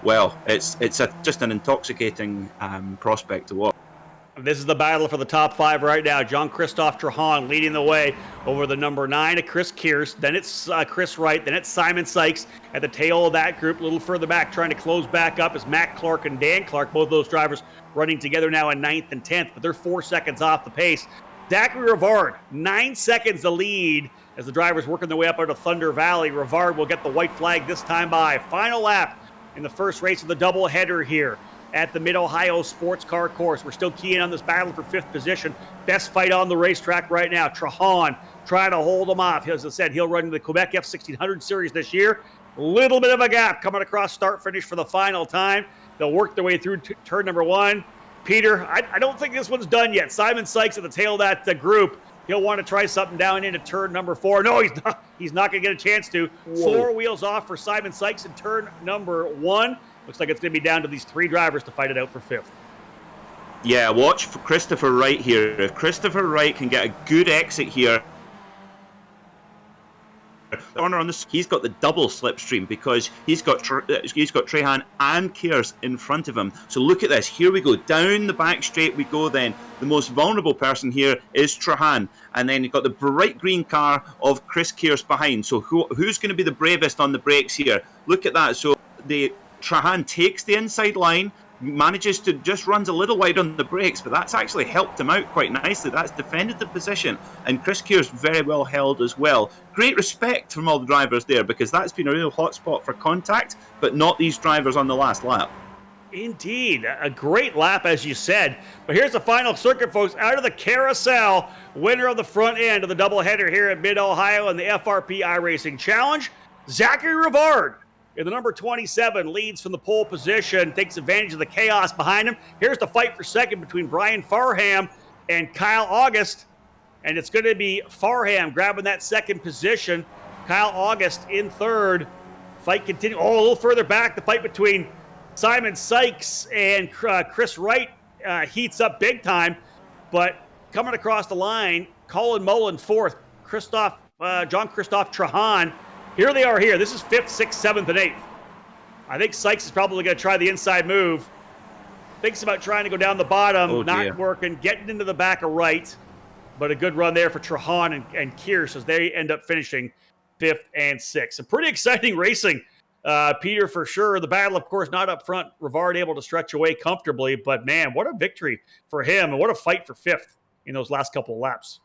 well. It's just an intoxicating prospect to watch. This is the battle for the top 5 right now. Jean-Christophe Trahan leading the way over the number 9 of Chris Kearse. Then it's Chris Wright. Then it's Simon Sykes at the tail of that group. A little further back, trying to close back up is Matt Clark and Dan Clark. Both those drivers running together now in 9th and 10th, but they're 4 seconds off the pace. Zachary Rivard, 9 seconds the lead as the drivers working their way up out of Thunder Valley. Rivard will get the white flag this time by. Final lap in the first race of the doubleheader here at the Mid-Ohio Sports Car Course. We're still keying on this battle for 5th position. Best fight on the racetrack right now. Trahan trying to hold him off. As I said, he'll run the Quebec F1600 Series this year. Little bit of a gap coming across start-finish for the final time. They'll work their way through turn number 1. Peter, I don't think this one's done yet. Simon Sykes at the tail of that group. He'll want to try something down into turn number 4. No, he's not. He's not going to get a chance to. Whoa. 4 wheels off for Simon Sykes in turn number 1. Looks like it's going to be down to these 3 drivers to fight it out for 5th. Yeah, watch for Christopher Wright here. If Christopher Wright can get a good exit here, he's got the double slipstream because he's got Trahan and Kearse in front of him. So look at this. Here we go. Down the back straight we go then. The most vulnerable person here is Trahan. And then you've got the bright green car of Chris Kearse behind. So who's going to be the bravest on the brakes here? Look at that. So Trahan takes the inside line, manages to just runs a little wide on the brakes, but that's actually helped him out quite nicely. That's defended the position, and Chris Kearse very well held as well. Great respect from all the drivers there, because that's been a real hot spot for contact, but not these drivers on the last lap. Indeed, a great lap, as you said. But here's the final circuit, folks. Out of the carousel, winner of the front end of the doubleheader here at Mid-Ohio and the FRP iRacing Challenge, Zachary Rivard. In the number 27, leads from the pole position, takes advantage of the chaos behind him. Here's the fight for second between Brian Farnham and Kyle August. And it's going to be Farnham grabbing that second position. Kyle August in third. Fight continues. Oh, a little further back, the fight between Simon Sykes and Chris Wright heats up big time. But coming across the line, Colin Mullen fourth. Jean-Christophe Trahan. Here they are here. This is 5th, 6th, 7th, and 8th. I think Sykes is probably going to try the inside move. Thinks about trying to go down the bottom. Not working. Getting into the back of Wright. But a good run there for Trahan and Kearse as they end up finishing 5th and 6th. So pretty exciting racing, Peter, for sure. The battle, of course, not up front. Rivard able to stretch away comfortably. But, man, what a victory for him. And what a fight for 5th in those last couple of laps.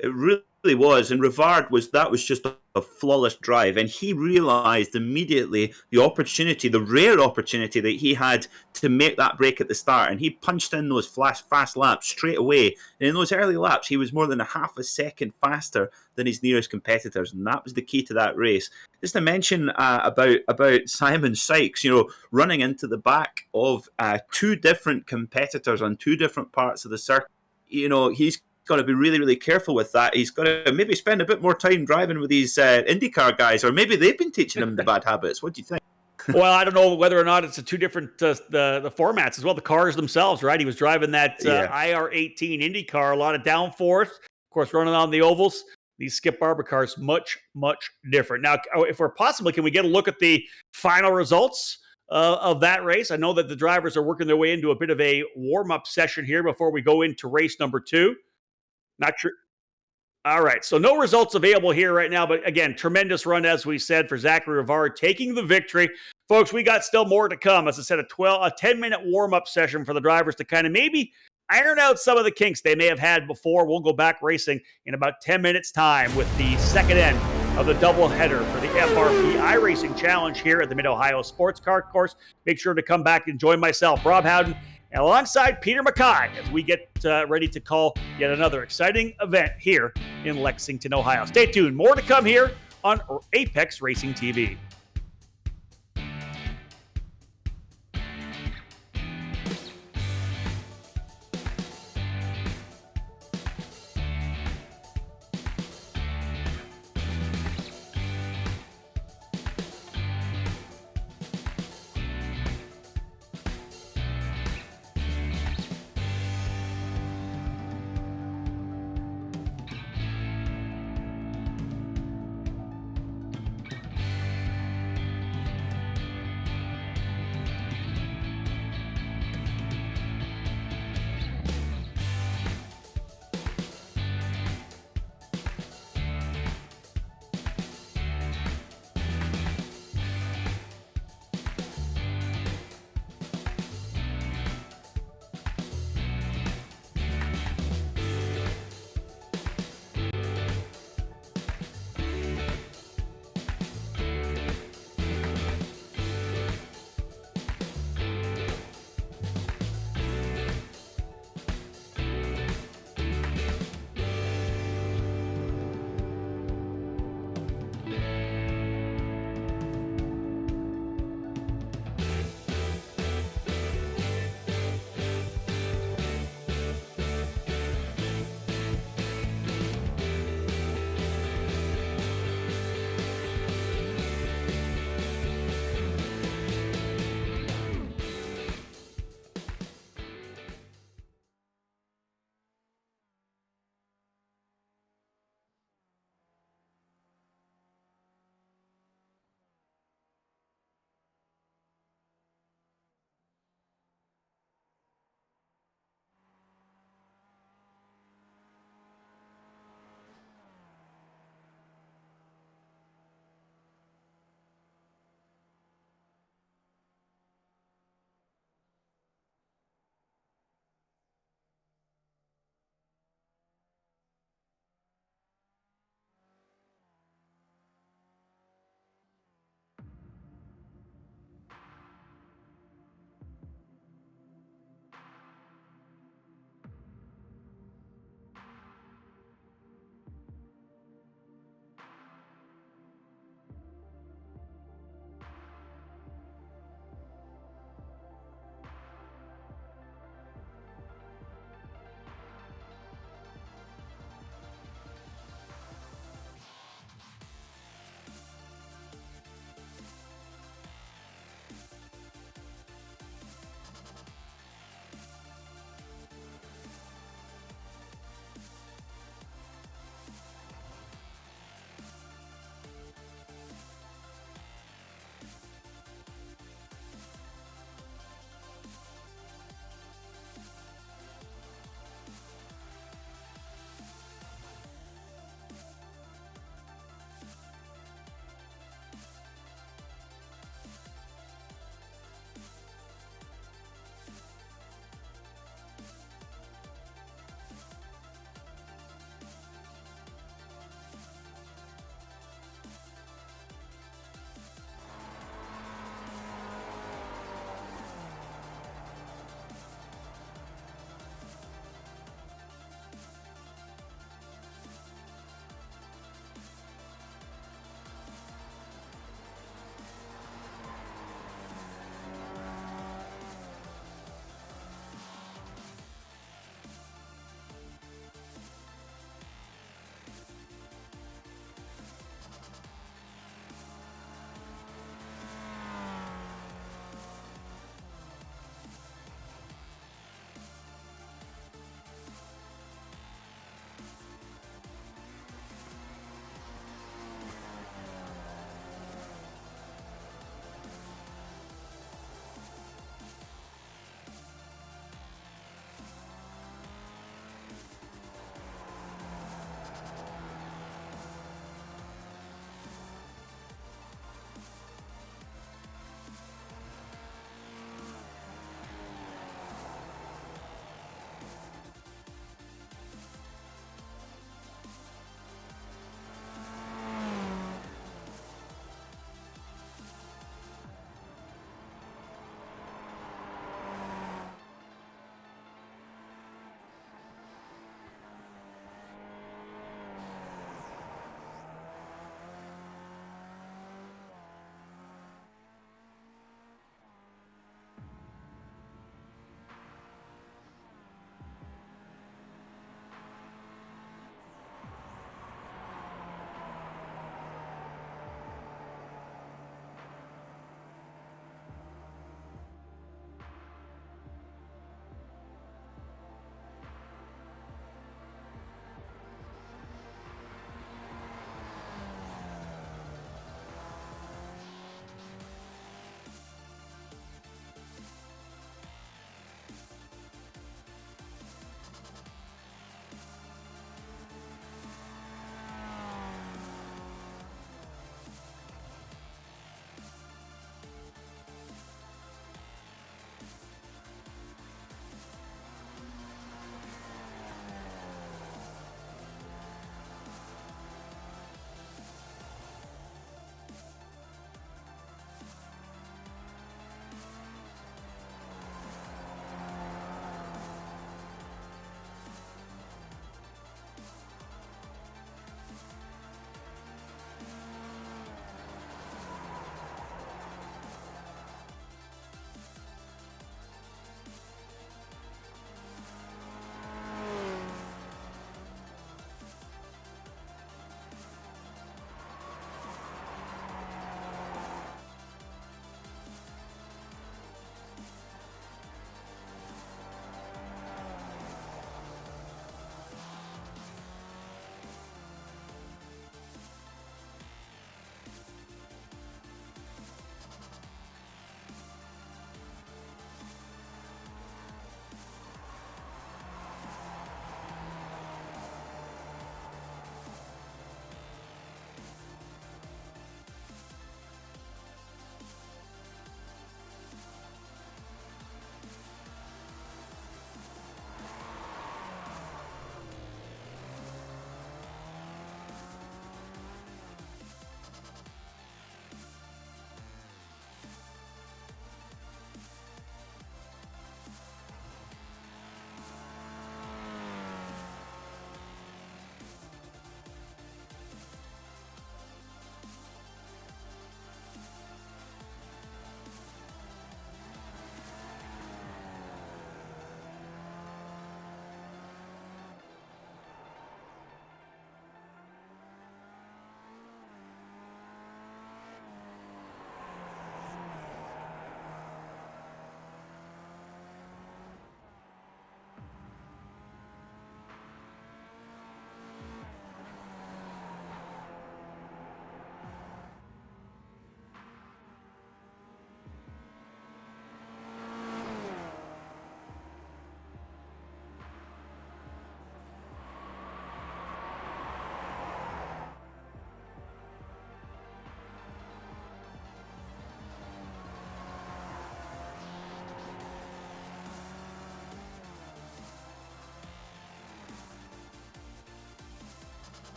It really was, and Rivard was just a flawless drive, and he realised immediately the rare opportunity that he had to make that break at the start, and he punched in those fast laps straight away. And in those early laps, he was more than a half a second faster than his nearest competitors, and that was the key to that race. Just to mention about Simon Sykes, running into the back of 2 different competitors on 2 different parts of the circuit. He's got to be really, really careful with that. He's got to maybe spend a bit more time driving with these IndyCar guys, or maybe they've been teaching him the bad habits. What do you think? Well, I don't know whether or not it's the 2 different the formats as well. The cars themselves, right? He was driving that IR18 IndyCar, a lot of downforce, of course, running on the ovals. These Skip Barber cars, much, much different. Now, if we're possibly, can we get a look at the final results of that race? I know that the drivers are working their way into a bit of a warm-up session here before we go into race number 2. Not sure. All right, so no results available here right now, but again, tremendous run, as we said, for Zachary Rivard taking the victory. Folks, we got still more to come. As I said, a 10-minute warm-up session for the drivers to kind of maybe iron out some of the kinks they may have had before. We'll go back racing in about 10 minutes' time with the second end of the doubleheader for the FRP iRacing Challenge here at the Mid-Ohio Sports Car Course. Make sure to come back and join myself, Rob Howden, and alongside Peter Mackay as we get ready to call yet another exciting event here in Lexington, Ohio. Stay tuned. More to come here on Apex Racing TV.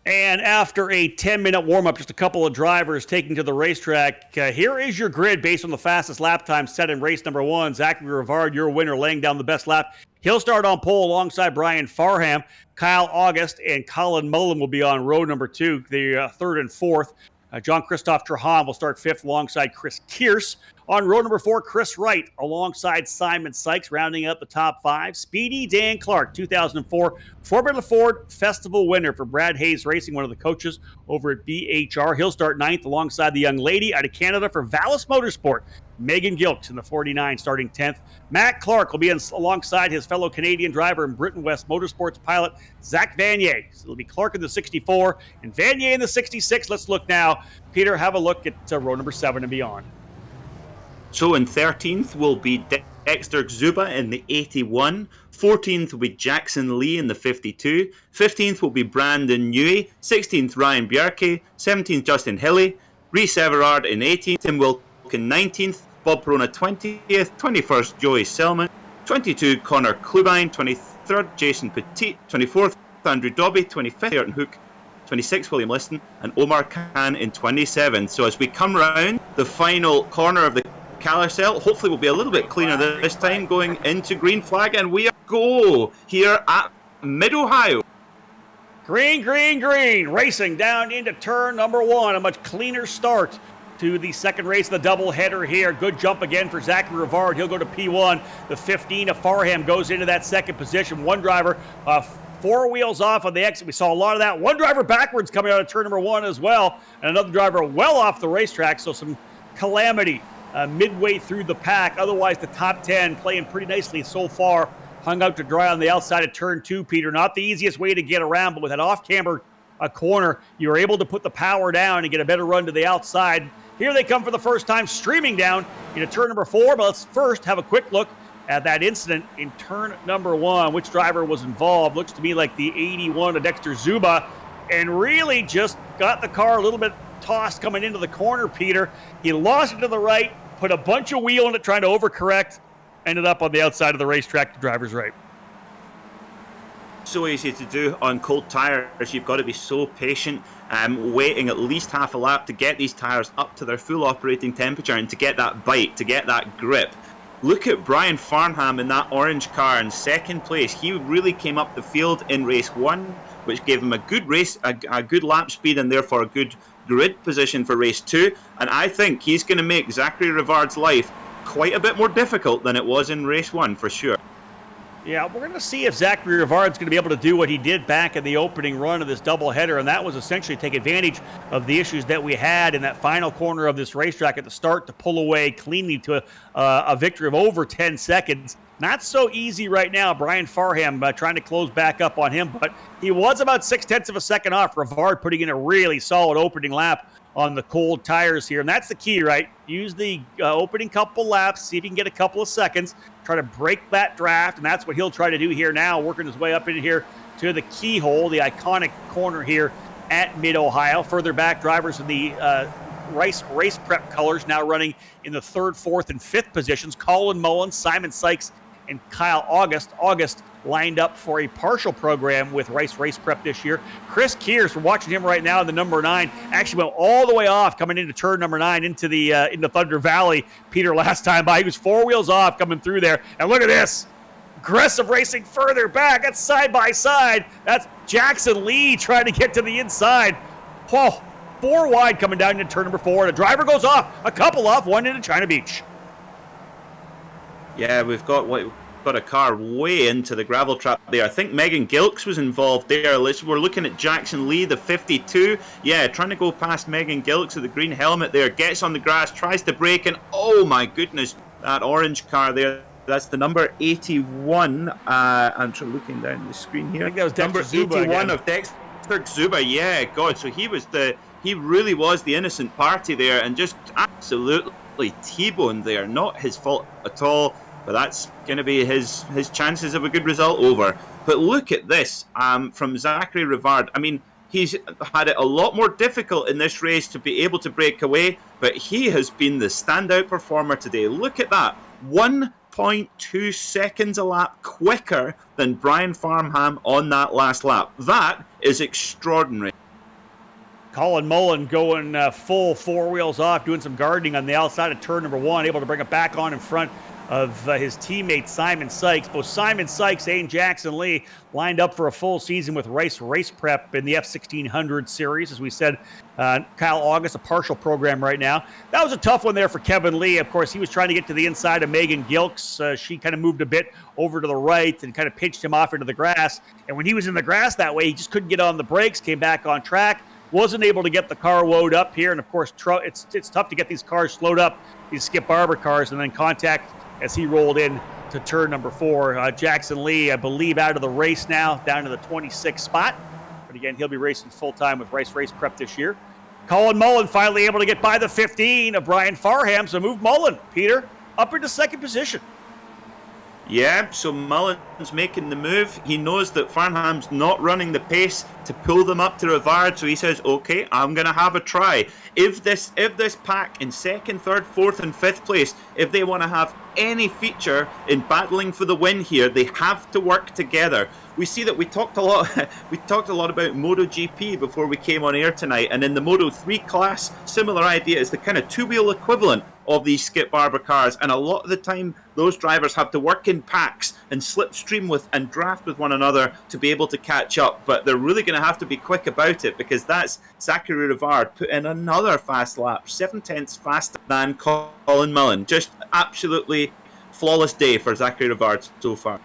And after a 10-minute warm-up, just a couple of drivers taking to the racetrack, here is your grid based on the fastest lap time set in race number 1. Zachary Rivard, your winner, laying down the best lap. He'll start on pole alongside Brian Farnham. Kyle August and Colin Mullen will be on row number 2, the third and fourth. Jean-Christophe Trahan will start fifth alongside Chris Kearse. On row number 4, Chris Wright alongside Simon Sykes, rounding out the top 5. Speedy Dan Clark, 2004 Formula Ford Festival winner for Brad Hayes Racing, one of the coaches over at BHR. He'll start 9th alongside the young lady out of Canada for Vallis Motorsport, Megan Gilks in the 49, starting 10th. Matt Clark will be alongside his fellow Canadian driver and Britain West Motorsports pilot, Zach Vanier. So it'll be Clark in the 64 and Vanier in the 66. Let's look now. Peter, have a look at row number 7 and beyond. So in 13th will be Dexter Zuba in the 81. 14th will be Jackson Lee in the 52. 15th will be Brandon Newey. 16th, Ryan Bjerke. 17th, Justin Hilly. Reese Everard in 18th. Tim Wilkin 19th. Bob Perona 20th. 21st, Joey Selman. 22, Connor Klubine. 23rd, Jason Petit. 24th, Andrew Dobby. 25th, Ayrton Hook. 26th, William Liston. And Omar Khan in 27th. So as we come round the final corner of the carousel, hopefully we'll be a little bit cleaner this time, going into green flag, and we go here at Mid-Ohio. Green, green, green, racing down into turn number 1. A much cleaner start to the second race of the doubleheader here. Good jump again for Zachary Rivard. He'll go to P1. The 15 of Farnham goes into that second position. One driver 4 wheels off on the exit. We saw a lot of that. One driver backwards coming out of turn number 1 as well, and another driver well off the racetrack, so some calamity midway through the pack. Otherwise, the top 10 playing pretty nicely so far. Hung out to dry on the outside of turn 2, Peter. Not the easiest way to get around, but with an off-camber corner, you're able to put the power down and get a better run to the outside. Here they come for the first time, streaming down into turn number 4. But let's first have a quick look at that incident in turn number 1. Which driver was involved? Looks to me like the 81 of Dexter Zuba, and really just got the car a little bit tossed coming into the corner, Peter. He lost it to the right, put a bunch of wheel in it trying to overcorrect, ended up on the outside of the racetrack to driver's right. So easy to do on cold tires. You've got to be so patient, waiting at least half a lap to get these tires up to their full operating temperature and to get that bite, to get that grip. Look at Brian Farnham in that orange car in second place. He really came up the field in race 1, which gave him a good race, a good lap speed, and therefore a good grid position for race 2. And I think he's going to make Zachary Rivard's life quite a bit more difficult than it was in race 1, for sure. Yeah, we're going to see if Zachary Rivard's going to be able to do what he did back in the opening run of this doubleheader, and that was essentially take advantage of the issues that we had in that final corner of this racetrack at the start to pull away cleanly to a victory of over 10 seconds. Not so easy right now. Brian Farnham trying to close back up on him, but he was about 0.6 of a second off. Rivard putting in a really solid opening lap on the cold tires here, and that's the key, right? Use the opening couple laps, see if you can get a couple of seconds, try to break that draft, and that's what he'll try to do here now, working his way up in here to the keyhole, the iconic corner here at Mid-Ohio. Further back, drivers in the race prep colors now running in the 3rd, 4th, and 5th positions. Colin Mullen, Simon Sykes, and Kyle August. August lined up for a partial program with Rice Race Prep this year. Chris Kearse, we're watching him right now in the number 9, actually went all the way off coming into turn number 9 into Thunder Valley. Peter, last time by, he was 4 wheels off coming through there. And look at this. Aggressive racing further back. That's side by side. That's Jackson Lee trying to get to the inside. Whoa, 4 wide coming down into turn number 4. The driver goes off, a couple off, one into China Beach. Yeah, we've got a car way into the gravel trap there. I think Megan Gilks was involved there. We're looking at Jackson Lee, the 52. Yeah, trying to go past Megan Gilks with the green helmet there. Gets on the grass, tries to brake, and oh my goodness, that orange car there. That's the number 81. I'm looking down the screen here. I think that was number Zuba 81 again. Of Dexter Zuba. Yeah, God. So he really was the innocent party there, and just absolutely T-boned there. Not his fault at all. But that's going to be his chances of a good result over. But look at this from Zachary Rivard. I mean, he's had it a lot more difficult in this race to be able to break away, but he has been the standout performer today. Look at that. 1.2 seconds a lap quicker than Brian Farnham on that last lap. That is extraordinary. Colin Mullen going full 4 wheels off, doing some gardening on the outside of turn number 1, able to bring it back on in front of his teammate Simon Sykes. Both Simon Sykes and Jackson Lee lined up for a full season with Rice Race Prep in the F1600 series. As we said, Kyle August, a partial program right now. That was a tough one there for Kevin Lee. Of course, he was trying to get to the inside of Megan Gilks. She kind of moved a bit over to the right and kind of pinched him off into the grass. And when he was in the grass that way, he just couldn't get on the brakes, came back on track. Wasn't able to get the car woed up here. And, of course, it's tough to get these cars slowed up, these Skip Barber cars, and then contact as he rolled in to turn number 4. Jackson Lee, I believe, out of the race now, down to the 26th spot. But, again, he'll be racing full-time with Rice Race Prep this year. Colin Mullen finally able to get by the 15 of Brian Farnham. So move Mullen, Peter, up into second position. Yeah, so Mullen's making the move. He knows that Farnham's not running the pace to pull them up to Rivard, so he says, okay, I'm going to have a try. If this pack in 2nd, 3rd, 4th and 5th place, if they want to have any feature in battling for the win here, they have to work together. We see that we talked a lot about MotoGP before we came on air tonight, and in the Moto3 class, similar idea. It's the kind of two-wheel equivalent of these Skip Barber cars, and a lot of the time those drivers have to work in packs and slipstream with and draft with one another to be able to catch up, but they're really going to have to be quick about it, because that's Zachary Rivard put in another fast lap, 7/10 faster than Colin Mullen. Just absolutely flawless day for Zachary Rivard so far.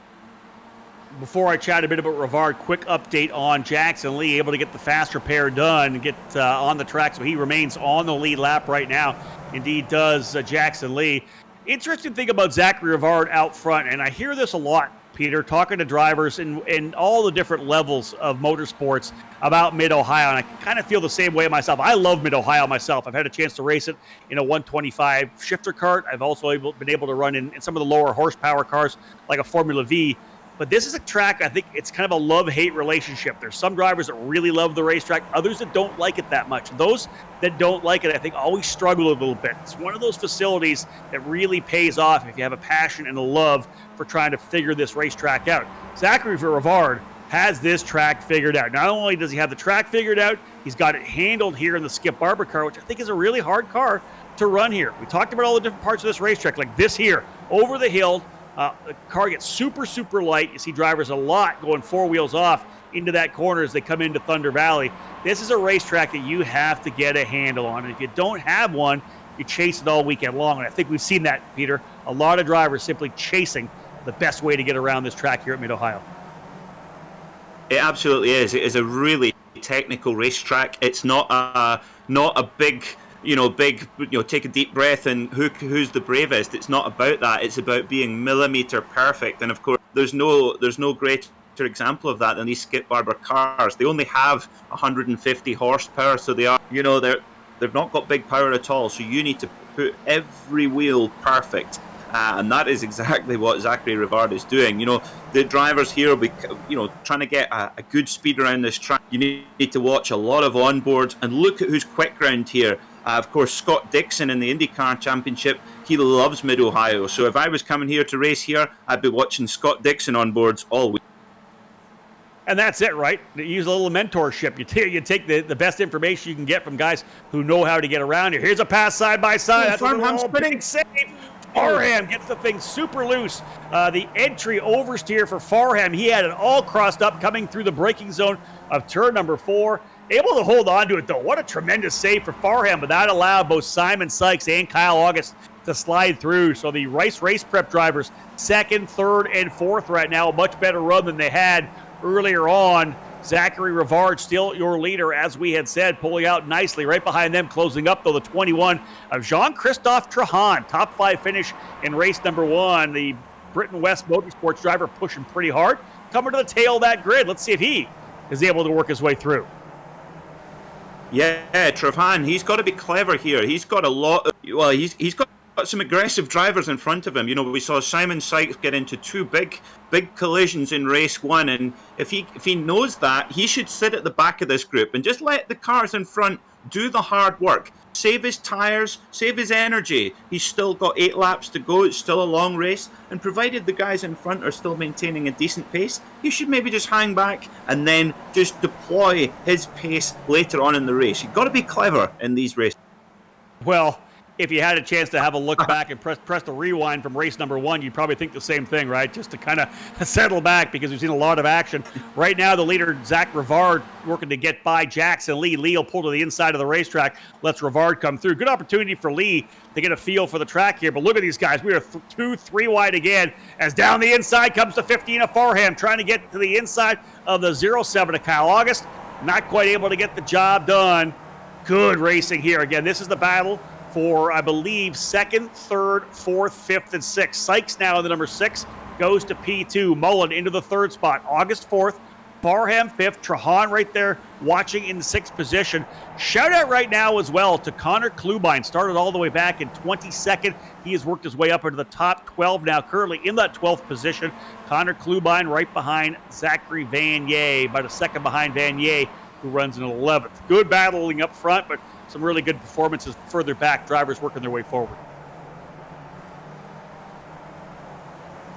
Before I chat a bit about Rivard, quick update on Jackson Lee, able to get the fast repair done and get on the track, so he remains on the lead lap right now. Indeed does Jackson Lee. Interesting thing about Zachary Rivard out front, and I hear this a lot, Peter, talking to drivers in all the different levels of motorsports about Mid-Ohio, and I kind of feel the same way myself. I love Mid-Ohio myself. I've had a chance to race it in a 125 shifter kart. I've also been able to run in some of the lower horsepower cars like a Formula V. But this is a track, I think it's kind of a love-hate relationship. There's some drivers that really love the racetrack, others that don't like it that much. Those that don't like it, I think, always struggle a little bit. It's one of those facilities that really pays off if you have a passion and a love for trying to figure this racetrack out. Zachary Rivard has this track figured out. Not only does he have the track figured out, he's got it handled here in the Skip Barber car, which I think is a really hard car to run here. We talked about all the different parts of this racetrack, like this here, over the hill. The car gets super, super light. You see drivers a lot going 4 wheels off into that corner as they come into Thunder Valley. This is a racetrack that you have to get a handle on. And if you don't have one, you chase it all weekend long. And I think we've seen that, Peter. A lot of drivers simply chasing the best way to get around this track here at Mid-Ohio. It absolutely is. It is a really technical racetrack. It's not a big take a deep breath and who's the bravest. It's not about that. It's about being millimeter perfect. And of course, there's no greater example of that than these Skip Barber cars. They only have 150 horsepower, so they've not got big power at all. So you need to put every wheel perfect. And that is exactly what Zachary Rivard is doing. The drivers here will be, trying to get a good speed around this track. You need to watch a lot of onboards and look at who's quick round here. Of course, Scott Dixon in the IndyCar Championship, he loves Mid-Ohio. So if I was coming here to race here, I'd be watching Scott Dixon onboards all week. And that's it, right? You use a little mentorship. You take the best information you can get from guys who know how to get around here. Here's a pass side by side. That's Farnham's a big save. Farnham gets the thing super loose. The entry oversteer for Farnham. He had it all crossed up coming through the braking zone of turn number 4. Able to hold on to it, though. What a tremendous save for Farnham, but that allowed both Simon Sykes and Kyle August to slide through. So the Rice Race Prep drivers, 2nd, 3rd, and 4th right now. A much better run than they had earlier on. Zachary Rivard still your leader, as we had said, pulling out nicely. Right behind them, closing up, though, the 21 of Jean-Christophe Trahan. Top 5 finish in race number 1. The Britain West Motorsports driver pushing pretty hard. Coming to the tail of that grid. Let's see if he is able to work his way through. Yeah, Trahan, he's got to be clever here. He's got he's got some aggressive drivers in front of him. We saw Simon Sykes get into 2 big collisions in race 1, and if he knows that, he should sit at the back of this group and just let the cars in front do the hard work, save his tyres, save his energy. He's still got 8 laps to go. It's still a long race. And provided the guys in front are still maintaining a decent pace, he should maybe just hang back and then just deploy his pace later on in the race. You've got to be clever in these races. Well, if you had a chance to have a look back and press the rewind from race number 1, you'd probably think the same thing, right? Just to kind of settle back, because we've seen a lot of action. Right now, the leader, Zach Rivard, working to get by Jackson Lee. Lee will pull to the inside of the racetrack, lets Rivard come through. Good opportunity for Lee to get a feel for the track here. But look at these guys. We are 2-3 wide again, as down the inside comes the 15 of Farnham, trying to get to the inside of the 07 of Kyle August. Not quite able to get the job done. Good racing here. Again, this is the battle for, I believe, 2nd, 3rd, 4th, 5th, and 6th. Sykes now in the number 6 goes to P2. Mullen into the 3rd spot. August 4th. Barham 5th. Trahan right there watching in 6th position. Shout out right now as well to Connor Klubine. Started all the way back in 22nd. He has worked his way up into the top 12 now, currently in that 12th position. Connor Klubine right behind Zachary Vanier, about a second behind Vanier, who runs in 11th. Good battling up front, but some really good performances further back. Drivers working their way forward.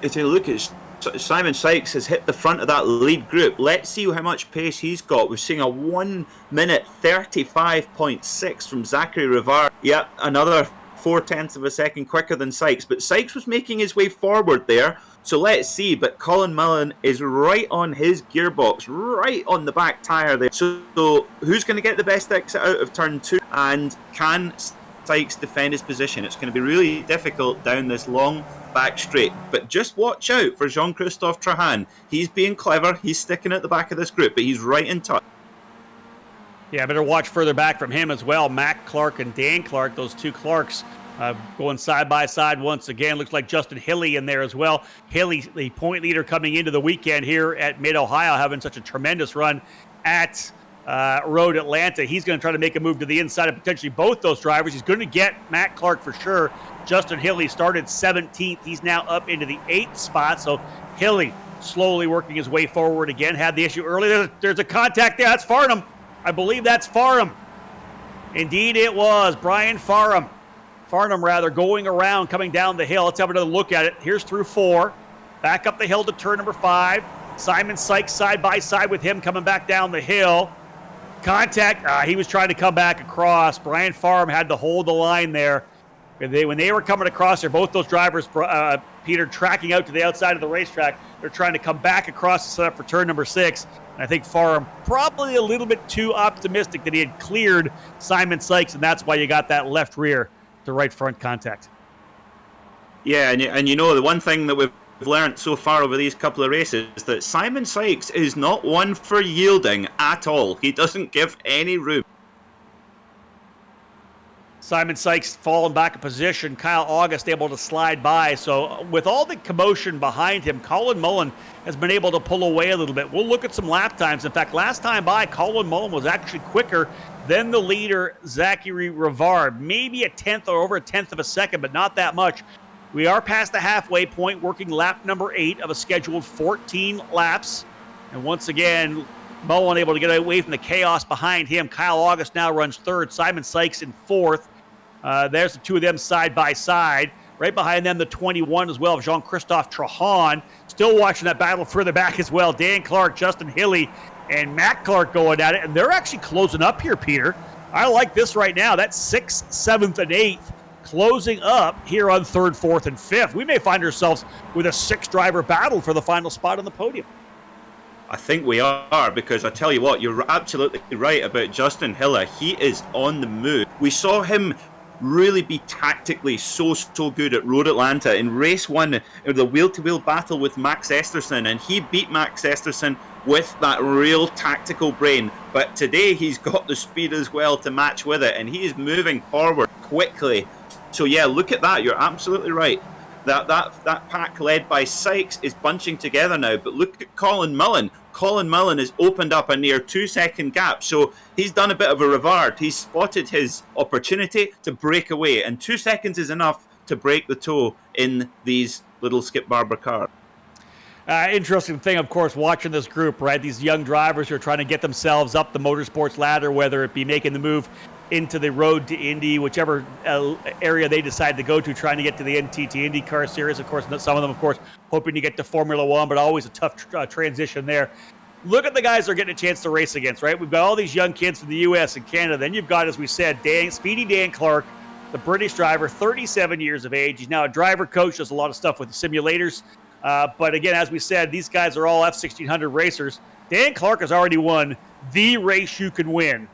If you look at Simon Sykes has hit the front of that lead group. Let's see how much pace he's got. We're seeing a 1 minute 35.6 from Zachary Rivard. Yep, another 0.4 of a second quicker than Sykes. But Sykes was making his way forward there. So let's see. But Colin Mullen is right on his gearbox, right on the back tyre there. So who's going to get the best exit out of turn 2? And can Sykes defend his position? It's going to be really difficult down this long back straight. But just watch out for Jean-Christophe Trahan. He's being clever. He's sticking at the back of this group, but he's right in touch. Yeah, better watch further back from him as well. Mac Clark and Dan Clark, those two Clarks, going side by side once again. Looks like Justin Hilly in there as well. Hilly, the point leader coming into the weekend here at Mid-Ohio, having such a tremendous run at Road Atlanta. He's going to try to make a move to the inside of potentially both those drivers. He's going to get Matt Clark for sure. Justin Hilly started 17th. He's now up into the 8th spot. So Hilly slowly working his way forward again. Had the issue earlier. There's a contact there. That's Farnham. I believe that's Farnham. Indeed it was. Brian Farnham, going around, coming down the hill. Let's have another look at it. Here's through 4. Back up the hill to turn number 5. Simon Sykes side by side with him coming back down the hill. Contact. He was trying to come back across. Brian Farnham had to hold the line there. When they were coming across there, both those drivers, Peter, tracking out to the outside of the racetrack, they're trying to come back across to set up for turn number 6. And I think Farnham probably a little bit too optimistic that he had cleared Simon Sykes, and that's why you got that left rear to right front contact. Yeah, and you know, the one thing that we've learned so far over these couple of races is that Simon Sykes is not one for yielding at all. He doesn't give any room. Simon Sykes falling back a position. Kyle August able to slide by. So with all the commotion behind him, Colin Mullen has been able to pull away a little bit. We'll look at some lap times. In fact, last time by, Colin Mullen was actually quicker than the leader, Zachary Rivard. Maybe a 10th or over a 10th of a second, but not that much. We are past the halfway point, working lap number 8 of a scheduled 14 laps. And once again, Mullen able to get away from the chaos behind him. Kyle August now runs 3rd. Simon Sykes in 4th. There's the two of them side by side. Right behind them, the 21 as well of Jean-Christophe Trahan. Still watching that battle further back as well. Dan Clark, Justin Hilly, and Matt Clark going at it. And they're actually closing up here, Peter. I like this right now. That's 6th, 7th, and 8th. Closing up here on 3rd, 4th, and 5th. We may find ourselves with a 6-driver battle for the final spot on the podium. I think we are, because I tell you what, you're absolutely right about Justin Hilly. He is on the move. We saw him really be tactically so good at Road Atlanta in race 1, the wheel-to-wheel battle with Max Esterson, and he beat Max Esterson with that real tactical brain. But today he's got the speed as well to match with it, and he is moving forward quickly. So yeah, look at that. You're absolutely right. That pack led by Sykes is bunching together now. But look at Colin Mullen. Colin Mullen has opened up a near 2-second gap. So he's done a bit of a Rivard. He's spotted his opportunity to break away. And 2 seconds is enough to break the toe in these little Skip Barber cars. Interesting thing, of course, watching this group, right? These young drivers who are trying to get themselves up the motorsports ladder, whether it be making the move into the road to Indy, whichever area they decide to go to, trying to get to the NTT IndyCar Series. Of course, some of them, of course, hoping to get to Formula One, but always a tough transition there. Look at the guys they're getting a chance to race against, right? We've got all these young kids from the U.S. and Canada. Then you've got, as we said, Speedy Dan Clark, the British driver, 37 years of age. He's now a driver coach, does a lot of stuff with the simulators. But again, as we said, these guys are all F1600 racers. Dan Clark has already won the race you can win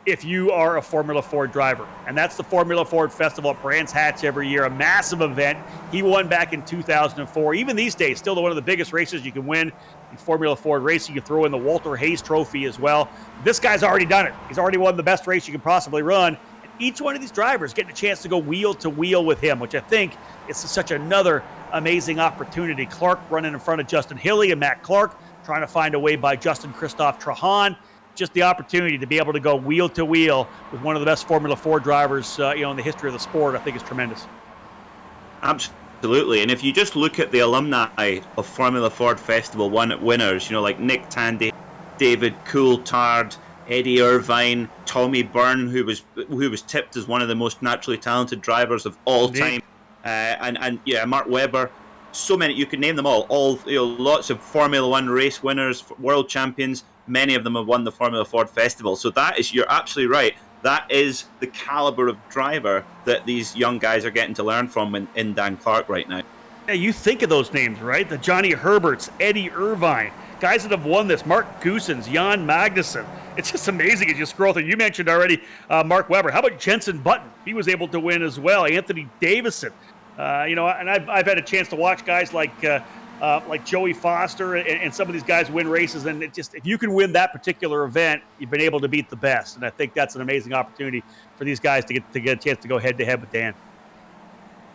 if you are a Formula Ford driver. And that's the Formula Ford Festival at Brands Hatch every year, a massive event. He won back in 2004. Even these days, still one of the biggest races you can win in Formula Ford racing. You throw in the Walter Hayes Trophy as well. This guy's already done it. He's already won the best race you can possibly run. And each one of these drivers getting a chance to go wheel to wheel with him, which I think is such another amazing opportunity. Clark running in front of Justin Hilly and Matt Clark, trying to find a way by Justin Christoph Trahan. Just the opportunity to be able to go wheel to wheel with one of the best Formula Ford drivers, in the history of the sport, I think is tremendous. Absolutely. And if you just look at the alumni of Formula Ford Festival winners, like Nick Tandy, David Coulthard, Eddie Irvine, Tommy Byrne, who was tipped as one of the most naturally talented drivers of all time, and Mark Webber. So many, you could name them all. Lots of Formula One race winners, world champions. Many of them have won the Formula Ford Festival. So you're absolutely right. That is the caliber of driver that these young guys are getting to learn from in Dan Clark right now. Yeah, you think of those names, right? The Johnny Herberts, Eddie Irvine, guys that have won this, Mark Goosens, Jan Magnussen. It's just amazing as you scroll through. You mentioned already Mark Webber. How about Jensen Button? He was able to win as well. Anthony Davison. And I've had a chance to watch guys like Joey Foster and some of these guys win races, and if you can win that particular event, you've been able to beat the best, and I think that's an amazing opportunity for these guys to get a chance to go head to head with Dan.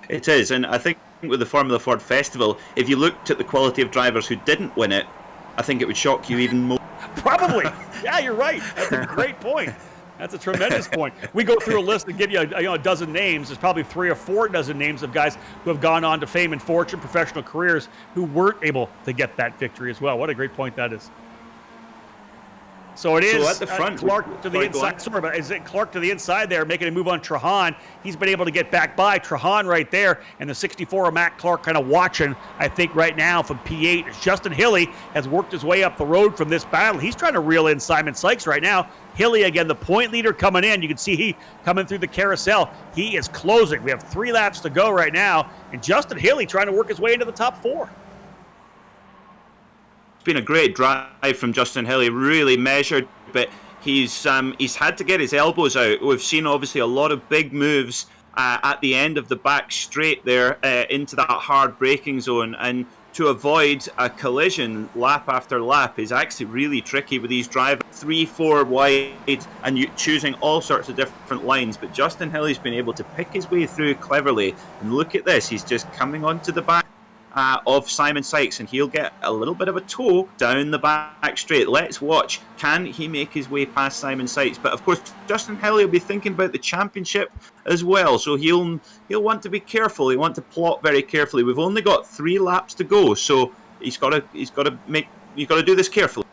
It is, and I think with the Formula Ford Festival, if you looked at the quality of drivers who didn't win it, I think it would shock you even more. Probably, yeah, you're right. That's a great point. That's a tremendous point. We go through a list and give you a dozen names. There's probably 3 or 4 dozen names of guys who have gone on to fame and fortune, professional careers, who weren't able to get that victory as well. What a great point that is. So it is at the front, Clark to the inside. Sorry, but is it Clark to the inside there, making a move on Trahan? He's been able to get back by Trahan right there, and the 64 of Matt Clark kind of watching, I think, right now from P8. As Justin Hilly has worked his way up the road from this battle. He's trying to reel in Simon Sykes right now. Hilly, again, the point leader coming in. You can see he coming through the carousel. He is closing. We have 3 laps to go right now, and Justin Hilly trying to work his way into the top 4. Been a great drive from Justin Hilly, really measured, but he's had to get his elbows out. We've seen obviously a lot of big moves at the end of the back straight there into that hard braking zone, and to avoid a collision lap after lap is actually really tricky with these drivers 3-4 wide and you choosing all sorts of different lines. But Justin Hilly's been able to pick his way through cleverly, and look at this, he's just coming onto the back of Simon Sykes, and he'll get a little bit of a tow down the back straight. Let's watch, can he make his way past Simon Sykes? But of course Justin Hilly will be thinking about the championship as well, so he'll want to be careful. He'll want to plot very carefully. We've only got 3 laps to go, so he's got to do this carefully.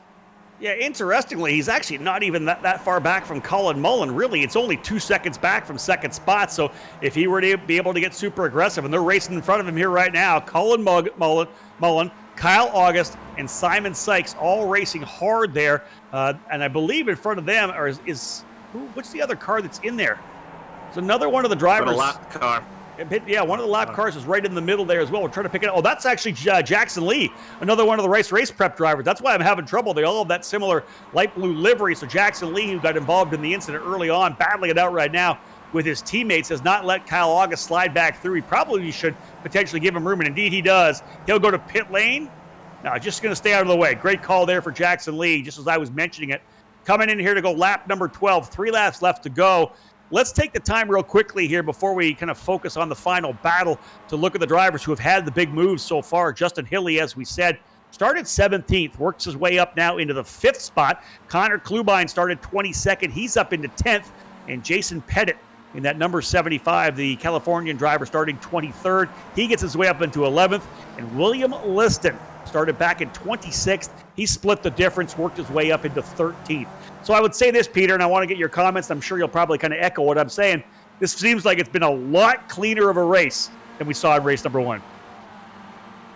Yeah, interestingly, he's actually not even that far back from Colin Mullen. Really, it's only 2 seconds back from second spot. So if he were to be able to get super aggressive, and they're racing in front of him here right now, Colin Mullen, Kyle August, and Simon Sykes all racing hard there. And I believe in front of them what's the other car that's in there? It's another one of the drivers. A lap car. Yeah, one of the lap cars is right in the middle there as well. We're trying to pick it up. Oh, that's actually Jackson Lee, another one of the race prep drivers. That's why I'm having trouble. They all have that similar light blue livery. So Jackson Lee, who got involved in the incident early on, battling it out right now with his teammates, has not let Kyle August slide back through. He probably should potentially give him room, and indeed he does. He'll go to pit lane. No, just going to stay out of the way. Great call there for Jackson Lee, just as I was mentioning it. Coming in here to go lap number 12. 3 laps left to go. Let's take the time real quickly here before we kind of focus on the final battle to look at the drivers who have had the big moves so far. Justin Hilly, as we said, started 17th, works his way up now into the 5th spot. Connor Klubine started 22nd. He's up into 10th. And Jason Pettit in that number 75, the Californian driver, starting 23rd. He gets his way up into 11th. And William Liston Started back in 26th. He split the difference, worked his way up into 13th. So I would say this, Peter, and I want to get your comments. I'm sure you'll probably kind of echo what I'm saying. This seems like it's been a lot cleaner of a race than we saw in race number 1.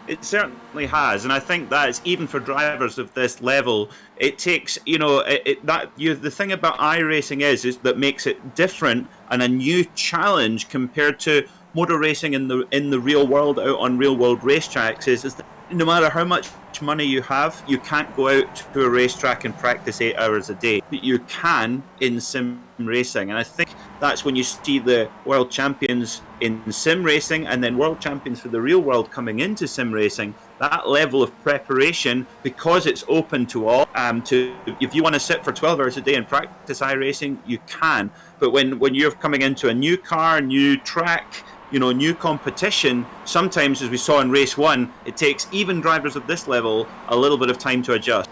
It certainly has, and I think that is even for drivers of this level. It takes, the thing about iRacing is that makes it different and a new challenge compared to motor racing in the real world, out on real world racetracks. Is that no matter how much money you have, you can't go out to a racetrack and practice 8 hours a day. But you can in sim racing, and I think that's when you see the world champions in sim racing and then world champions for the real world coming into sim racing. That level of preparation, because it's open to all, if you want to sit for 12 hours a day and practice iRacing, you can. But when you're coming into a new car, new track, new competition, sometimes, as we saw in race 1, it takes even drivers of this level a little bit of time to adjust.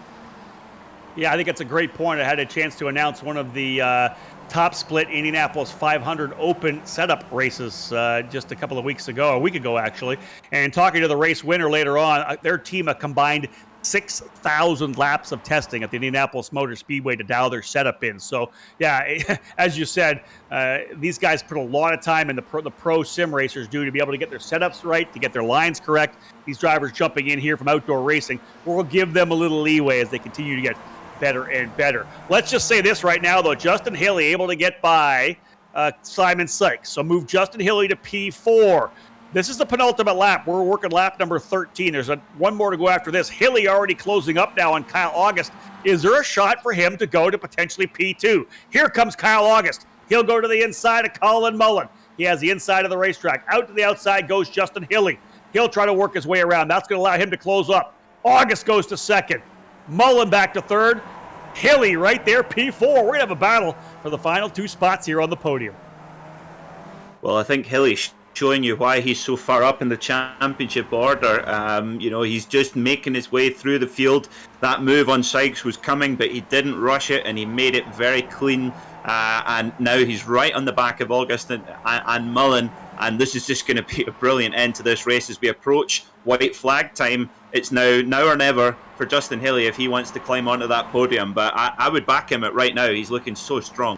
Yeah, I think that's a great point. I had a chance to announce one of the top split Indianapolis 500 Open setup races just a couple of weeks ago, a week ago actually, and talking to the race winner later on, their team combined 6,000 laps of testing at the Indianapolis Motor Speedway to dial their setup in. So, yeah, as you said, these guys put a lot of time in the pro sim racers do to be able to get their setups right, to get their lines correct. These drivers jumping in here from outdoor racing will give them a little leeway as they continue to get better and better. Let's just say this right now, though. Justin Hilly able to get by Simon Sykes. So move Justin Hilly to P4. This is the penultimate lap. We're working lap number 13. There's one more to go after this. Hilly already closing up now on Kyle August. Is there a shot for him to go to potentially P2? Here comes Kyle August. He'll go to the inside of Colin Mullen. He has the inside of the racetrack. Out to the outside goes Justin Hilly. He'll try to work his way around. That's going to allow him to close up. August goes to second. Mullen back to third. Hilly right there, P4. We're going to have a battle for the final 2 spots here on the podium. Well, I think Hilly's showing you why he's so far up in the championship order. He's just making his way through the field. That move on Sykes was coming, but he didn't rush it, and he made it very clean. And now he's right on the back of August and Mullen. And this is just going to be a brilliant end to this race as we approach white flag time. It's now or never for Justin Hilly if he wants to climb onto that podium. But I would back him at right now. He's looking so strong.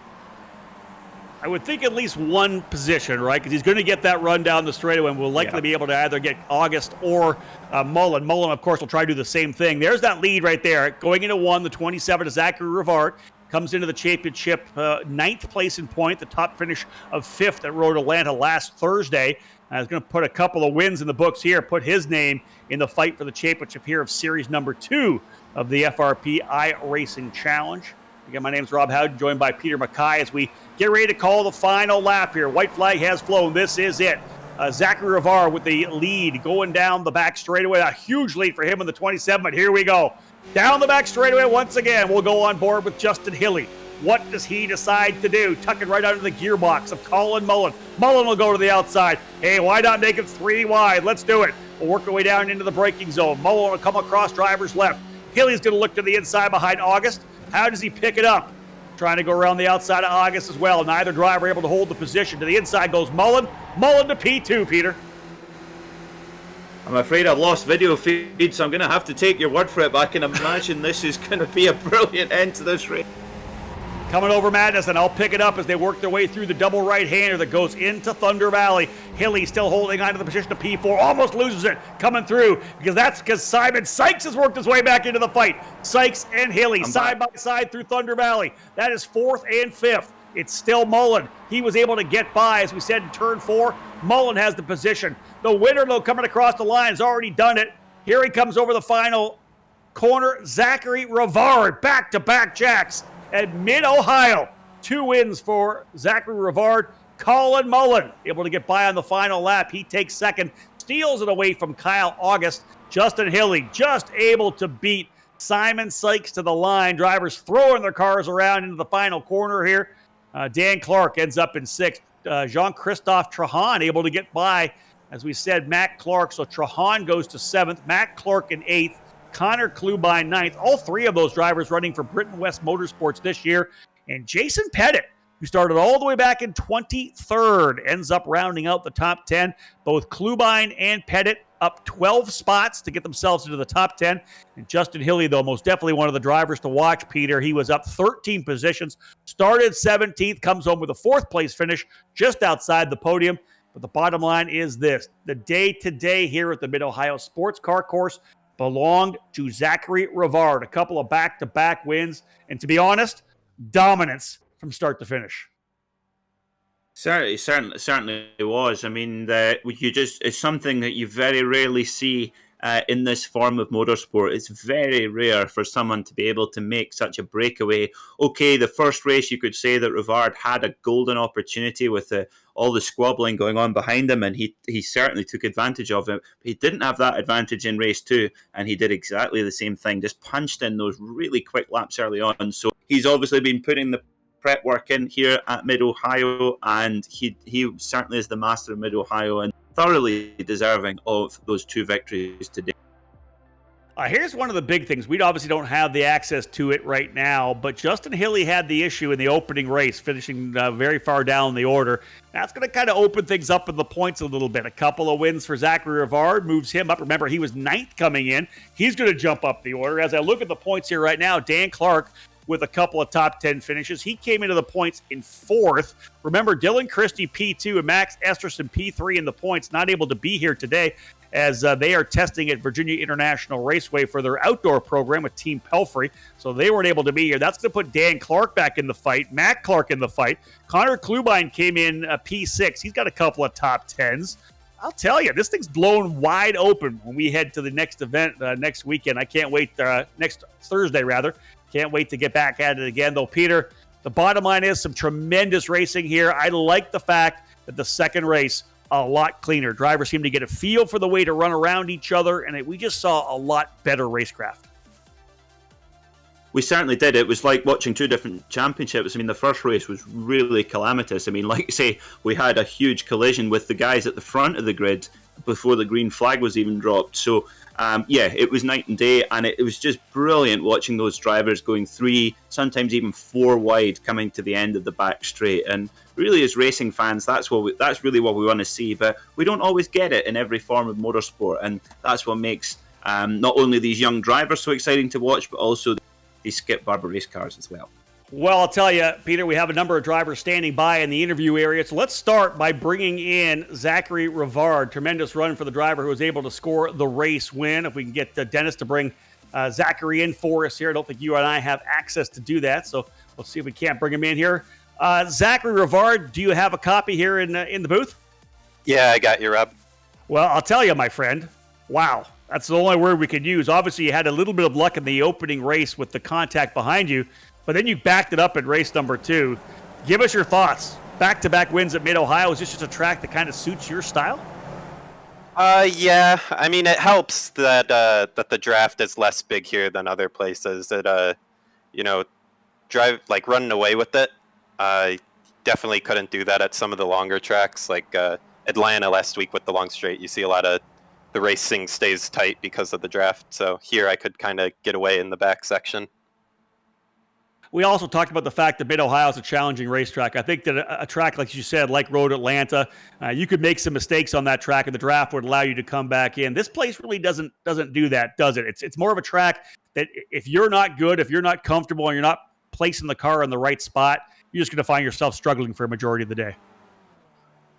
I would think at least one position, right? Because he's going to get that run down the straightaway and will likely be able to either get August or Mullen. Mullen, of course, will try to do the same thing. There's that lead right there. Going into 1, the 27 to Zachary Rivard. Comes into the championship 9th place in point, the top finish of 5th at Road Atlanta last Thursday. He's going to put a couple of wins in the books here, put his name in the fight for the championship here of series number 2 of the FRP iRacing Challenge. Again, my name is Rob Howden, joined by Peter Mackay as we get ready to call the final lap here. White flag has flown. This is it. Zachary Rivard with the lead going down the back straightaway. A huge lead for him in the 27, but here we go. Down the back straightaway once again. We'll go on board with Justin Hilly. What does he decide to do? Tucking right under the gearbox of Colin Mullen. Mullen will go to the outside. Hey, why not make it 3 wide? Let's do it. We'll work our way down into the braking zone. Mullen will come across driver's left. Hilly's going to look to the inside behind August. How does he pick it up? Trying to go around the outside of August as well. Neither driver able to hold the position. To the inside goes Mullen. Mullen to P2, Peter. I'm afraid I've lost video feed, so I'm going to have to take your word for it, but I can imagine this is going to be a brilliant end to this race. Coming over Madness, and I'll pick it up as they work their way through the double right-hander that goes into Thunder Valley. Hilly still holding on to the position of P4, almost loses it coming through because Simon Sykes has worked his way back into the fight. Sykes and Hilly side by side through Thunder Valley. That is 4th and 5th. It's still Mullen. He was able to get by, as we said, in turn 4. Mullen has the position. The winner, though, coming across the line, has already done it. Here he comes over the final corner. Zachary Rivard, back-to-back jacks at Mid-Ohio. 2 wins for Zachary Rivard. Colin Mullen able to get by on the final lap. He takes second, steals it away from Kyle August. Justin Hilly just able to beat Simon Sykes to the line. Drivers throwing their cars around into the final corner here. Dan Clark ends up in 6th. Jean-Christophe Trahan able to get by, as we said, Matt Clark. So Trahan goes to 7th, Matt Clark in 8th, Connor Klubine 9th. All 3 of those drivers running for Britain West Motorsports this year. And Jason Pettit, who started all the way back in 23rd, ends up rounding out the top 10. Both Klubine and Pettit up 12 spots to get themselves into the top 10. And Justin Hilly, though, most definitely one of the drivers to watch, Peter. He was up 13 positions, started 17th, comes home with a fourth place finish just outside the podium. But the bottom line is this: the day-to-day here at the Mid-Ohio Sports Car Course belonged to Zachary Rivard. A couple of back-to-back wins, and to be honest, dominance from start to finish. Certainly was. I mean, it's something that you very rarely see in this form of motorsport. It's very rare for someone to be able to make such a breakaway. Okay, the first race, you could say that Rivard had a golden opportunity with all the squabbling going on behind him, and he certainly took advantage of it. He didn't have that advantage in race 2, and he did exactly the same thing, just punched in those really quick laps early on. So he's obviously been putting the prep work in here at Mid-Ohio, and he certainly is the master of Mid-Ohio and thoroughly deserving of those 2 victories today. Here's one of the big things. We obviously don't have the access to it right now, but Justin Hilly had the issue in the opening race, finishing very far down the order. That's going to kind of open things up in the points a little bit. A couple of wins for Zachary Rivard moves him up. Remember, he was 9th coming in. He's going to jump up the order. As I look at the points here right now, Dan Clark with a couple of top 10 finishes. He came into the points in 4th. Remember, Dylan Christie P2 and Max Esterson P3 in the points, not able to be here today as they are testing at Virginia International Raceway for their outdoor program with Team Pelfrey. So they weren't able to be here. That's going to put Dan Clark back in the fight, Matt Clark in the fight. Connor Klubine came in P6. He's got a couple of top 10s. I'll tell you, this thing's blown wide open when we head to the next event next weekend. I can't wait, next Thursday, rather. Can't wait to get back at it again, though, Peter. The bottom line is some tremendous racing here. I like the fact that the second race, a lot cleaner. Drivers seem to get a feel for the way to run around each other, and we just saw a lot better racecraft. We certainly did. It was like watching 2 different championships. I mean, the first race was really calamitous. I mean, like you say, we had a huge collision with the guys at the front of the grid before the green flag was even dropped. So, it was night and day, and it was just brilliant watching those drivers going 3, sometimes even 4 wide coming to the end of the back straight. And really, as racing fans, that's really what we want to see. But we don't always get it in every form of motorsport, and that's what makes not only these young drivers so exciting to watch, but also these Skip Barber race cars as well. Well, I'll tell you, Peter, we have a number of drivers standing by in the interview area. So let's start by bringing in Zachary Rivard. Tremendous run for the driver who was able to score the race win. If we can get Dennis to bring Zachary in for us here. I don't think you and I have access to do that. So we'll see if we can't bring him in here. Zachary Rivard, do you have a copy here in the booth? Yeah, I got you, Rob. Well, I'll tell you, my friend. Wow. That's the only word we could use. Obviously, you had a little bit of luck in the opening race with the contact behind you, but then you backed it up in race number 2. Give us your thoughts. Back-to-back wins at Mid-Ohio. Is this just a track that kind of suits your style? Yeah. I mean, it helps that that the draft is less big here than other places. It, running away with it. Definitely couldn't do that at some of the longer tracks, like Atlanta last week with the long straight. You see a lot of the racing stays tight because of the draft. So here I could kind of get away in the back section. We also talked about the fact that Mid-Ohio is a challenging racetrack. I think that a track, like you said, like Road Atlanta, you could make some mistakes on that track, and the draft would allow you to come back in. This place really doesn't do that, does it? It's more of a track that if you're not good, if you're not comfortable, and you're not placing the car in the right spot, you're just going to find yourself struggling for a majority of the day.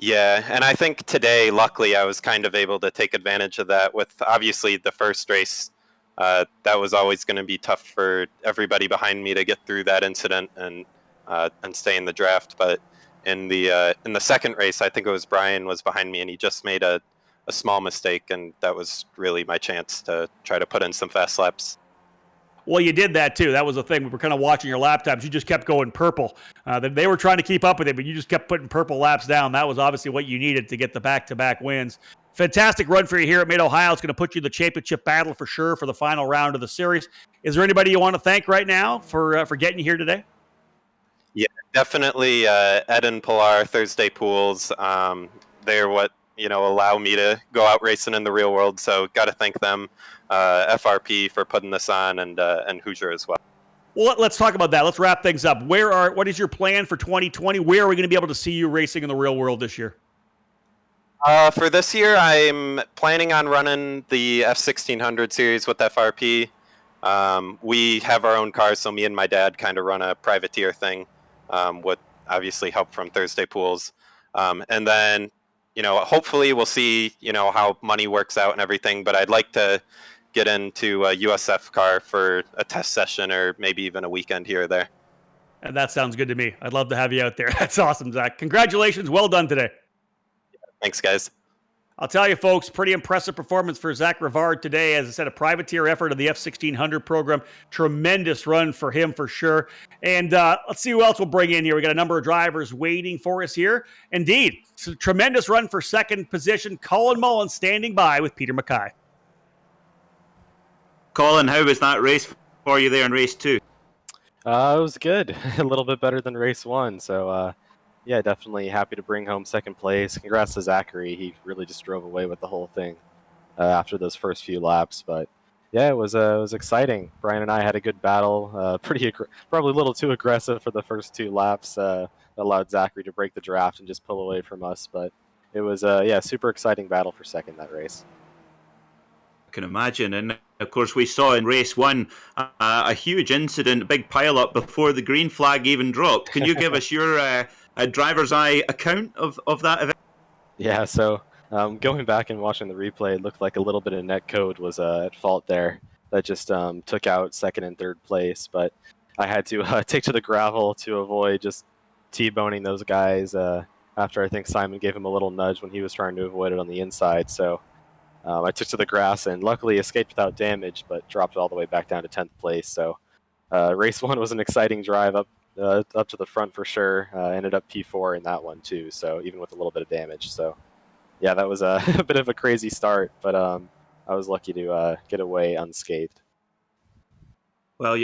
Yeah, and I think today, luckily, I was kind of able to take advantage of that with, obviously, the first race. That was always going to be tough for everybody behind me to get through that incident and stay in the draft. But in the second race, I think it was Brian was behind me, and he just made a small mistake, and that was really my chance to try to put in some fast laps. Well, you did that too. That was the thing. We were kind of watching your lap times. You just kept going purple. They were trying to keep up with it, but you just kept putting purple laps down. That was obviously what you needed to get the back-to-back wins. Fantastic run for you here at Mid-Ohio. It's going to put you in the championship battle for sure for the final round of the series. Is there anybody you want to thank right now for getting you here today? Yeah, definitely Ed and Pilar, Thursday Pools. They're what allow me to go out racing in the real world. So got to thank them. FRP for putting this on, and Hoosier as well. Well, let's talk about that. Let's wrap things up. What is your plan for 2020? Where are we going to be able to see you racing in the real world this year? For this year, I'm planning on running the F1600 series with FRP. We have our own cars, so me and my dad kind of run a privateer thing with obviously help from Thursday Pools. And then, hopefully we'll see, how money works out and everything, but I'd like to get into a USF car for a test session or maybe even a weekend here or there. And that sounds good to me. I'd love to have you out there. That's awesome, Zach. Congratulations. Well done today. Thanks, guys. I'll tell you, folks, pretty impressive performance for Zach Rivard today. As I said, a privateer effort of the F1600 program. Tremendous run for him for sure. And let's see who else we'll bring in here. We got a number of drivers waiting for us here. Indeed, it's a tremendous run for second position. Colin Mullen standing by with Peter Mackay. Colin, how was that race for you there in race 2? It was good. A little bit better than race 1. So, yeah, definitely happy to bring home second place. Congrats to Zachary. He really just drove away with the whole thing after those first few laps. But yeah, it was exciting. Brian and I had a good battle. Probably a little too aggressive for the first 2 laps. Allowed Zachary to break the draft and just pull away from us. But it was super exciting battle for second that race. I can imagine. And of course, we saw in race 1 a huge incident, a big pile-up before the green flag even dropped. Can you give us your a driver's eye account of that event? Yeah, so going back and watching the replay, it looked like a little bit of net code was at fault there. That just took out second and third place. But I had to take to the gravel to avoid just T-boning those guys after I think Simon gave him a little nudge when he was trying to avoid it on the inside. So I took to the grass and luckily escaped without damage, but dropped all the way back down to 10th place. So race 1 was an exciting drive up to the front for sure. Ended up P4 in that one too, so even with a little bit of damage. So yeah, that was a bit of a crazy start, but I was lucky to get away unscathed. Well,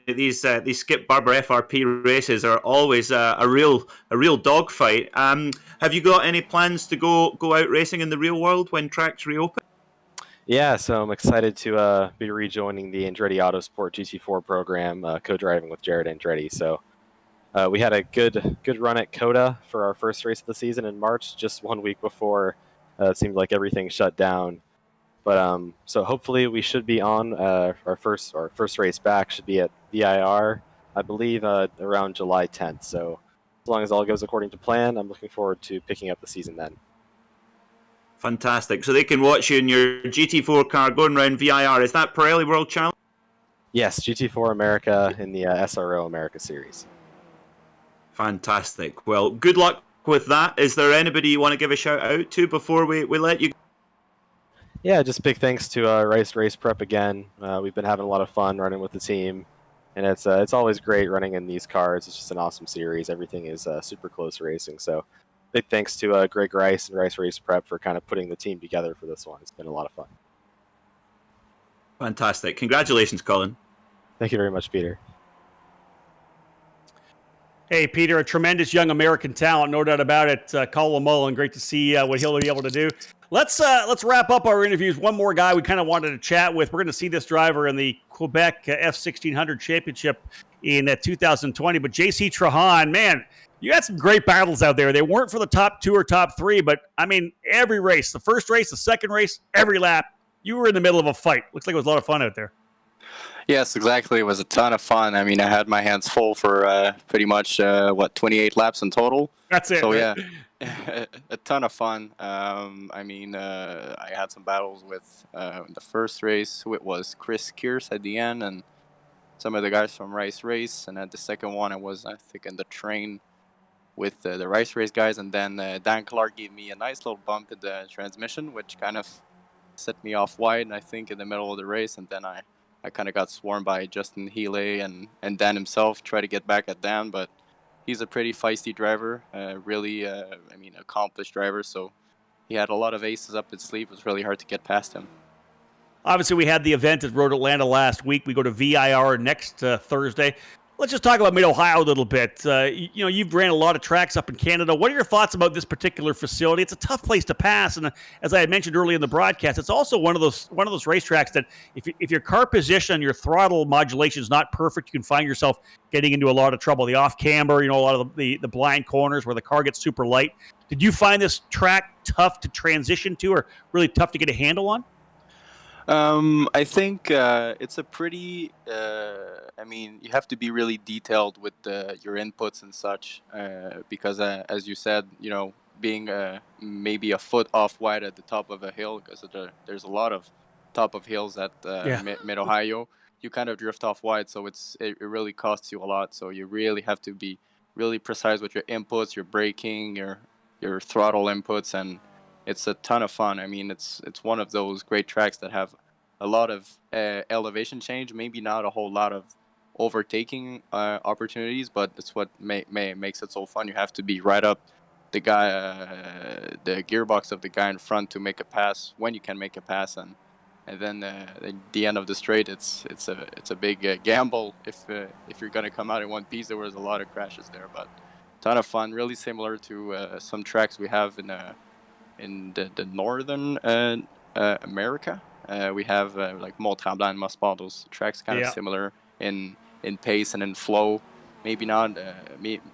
these Skip Barber FRP races are always a real dogfight. Have you got any plans to go out racing in the real world when tracks reopen? Yeah, so I'm excited to be rejoining the Andretti Autosport GT4 program, co-driving with Jared Andretti. So we had a good run at COTA for our first race of the season in March, just 1 week before it seemed like everything shut down. But so hopefully we should be on our first race back should be at VIR, I believe, around July 10th. So as long as all goes according to plan, I'm looking forward to picking up the season then. Fantastic. So they can watch you in your GT4 car going around VIR. Is that Pirelli World Challenge? Yes, GT4 America in the SRO America Series. Fantastic. Well, good luck with that. Is there anybody you want to give a shout out to before we let you go? Yeah, just big thanks to Race Prep again. We've been having a lot of fun running with the team, and it's always great running in these cars. It's just an awesome series. Everything is super close racing. So big thanks to Greg Rice and Race Prep for kind of putting the team together for this one. It's been a lot of fun. Fantastic. Congratulations, Colin. Thank you very much, Peter. Hey, Peter, a tremendous young American talent, no doubt about it. Colin Mullen, great to see what he'll be able to do. Let's wrap up our interviews. One more guy we kind of wanted to chat with. We're going to see this driver in the Quebec F1600 Championship in 2020. But JC Trahan, man, you had some great battles out there. They weren't for the top 2 or top 3, but I mean, every race, the first race, the second race, every lap, you were in the middle of a fight. Looks like it was a lot of fun out there. Yes, exactly. It was a ton of fun. I mean, I had my hands full for pretty much 28 laps in total. That's it. So right? Yeah, a ton of fun. I mean, I had some battles with the first race. It was Chris Kearse at the end, and some of the guys from Rice Race. And at the second one, I was, I think, in the train with the Rice Race guys. And then Dan Clark gave me a nice little bump in the transmission, which kind of set me off wide, I think, in the middle of the race. And then I kind of got swarmed by Justin Healy and Dan himself, try to get back at Dan, but he's a pretty feisty driver, really, accomplished driver, so he had a lot of aces up his sleeve. It was really hard to get past him. Obviously, we had the event at Road Atlanta last week. We go to VIR next Thursday. Let's just talk about Mid-Ohio a little bit. You've ran a lot of tracks up in Canada. What are your thoughts about this particular facility? It's a tough place to pass, and as I had mentioned earlier in the broadcast, it's also one of those racetracks that if your car position, your throttle modulation is not perfect, you can find yourself getting into a lot of trouble. The off-camber, a lot of the blind corners where the car gets super light. Did you find this track tough to transition to, or really tough to get a handle on? I think it's a pretty. You have to be really detailed with your inputs and such, because as you said, being maybe a foot off wide at the top of a hill, because there's a lot of top of hills at Mid Ohio. You kind of drift off wide, so it really costs you a lot. So you really have to be really precise with your inputs, your braking, your throttle inputs, and it's a ton of fun. I mean, it's one of those great tracks that have a lot of elevation change, maybe not a whole lot of overtaking opportunities, but it's what makes it so fun. You have to be right up the the gearbox of the guy in front to make a pass when you can make a pass, and then at the end of the straight, it's a big gamble if you're gonna come out in one piece. There was a lot of crashes there, but ton of fun. Really similar to some tracks we have in the northern America. We have like Mont Tremblant and Mosport. Those tracks kind of similar in pace and in flow. Maybe not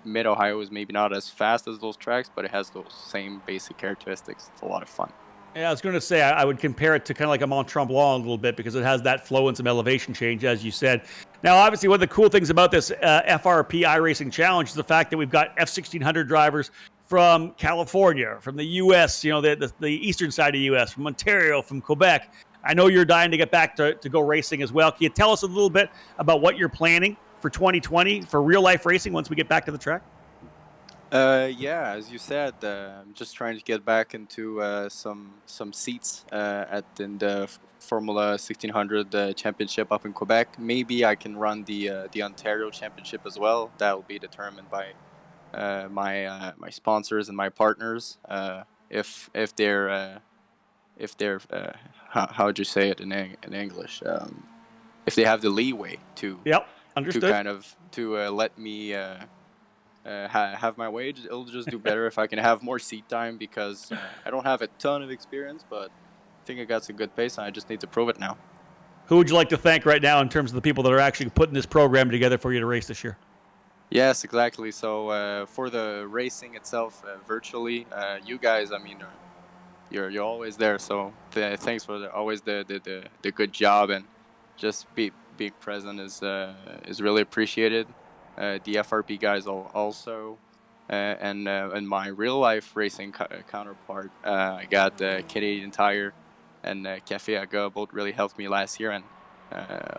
Mid Ohio is maybe not as fast as those tracks, but it has those same basic characteristics. It's a lot of fun. Yeah, I was going to say I would compare it to kind of like a Mont Tremblant a little bit, because it has that flow and some elevation change, as you said. Now, obviously, one of the cool things about this FRP iRacing Challenge is the fact that we've got F1600 drivers from California, from the U.S., the eastern side of the U.S., from Ontario, from Quebec. I know you're dying to get back to go racing as well. Can you tell us a little bit about what you're planning for 2020 for real-life racing once we get back to the track? Yeah, as you said, I'm just trying to get back into some seats in the Formula 1600 championship up in Quebec. Maybe I can run the Ontario championship as well. That will be determined by my sponsors and my partners. If they're how would you say it in English? If they have the leeway to understood. to kind of let me. Have my way. It'll just do better if I can have more seat time, because I don't have a ton of experience, but I think I got some good pace, and I just need to prove it now. Who would you like to thank right now in terms of the people that are actually putting this program together for you to race this year? Yes, exactly. So for the racing itself, virtually, you guys, you're always there. So thanks for always the good job, and just being present is really appreciated. The FRP guys also, and my real life racing counterpart. I got Canadian Tire and Cafe Aga, both really helped me last year, and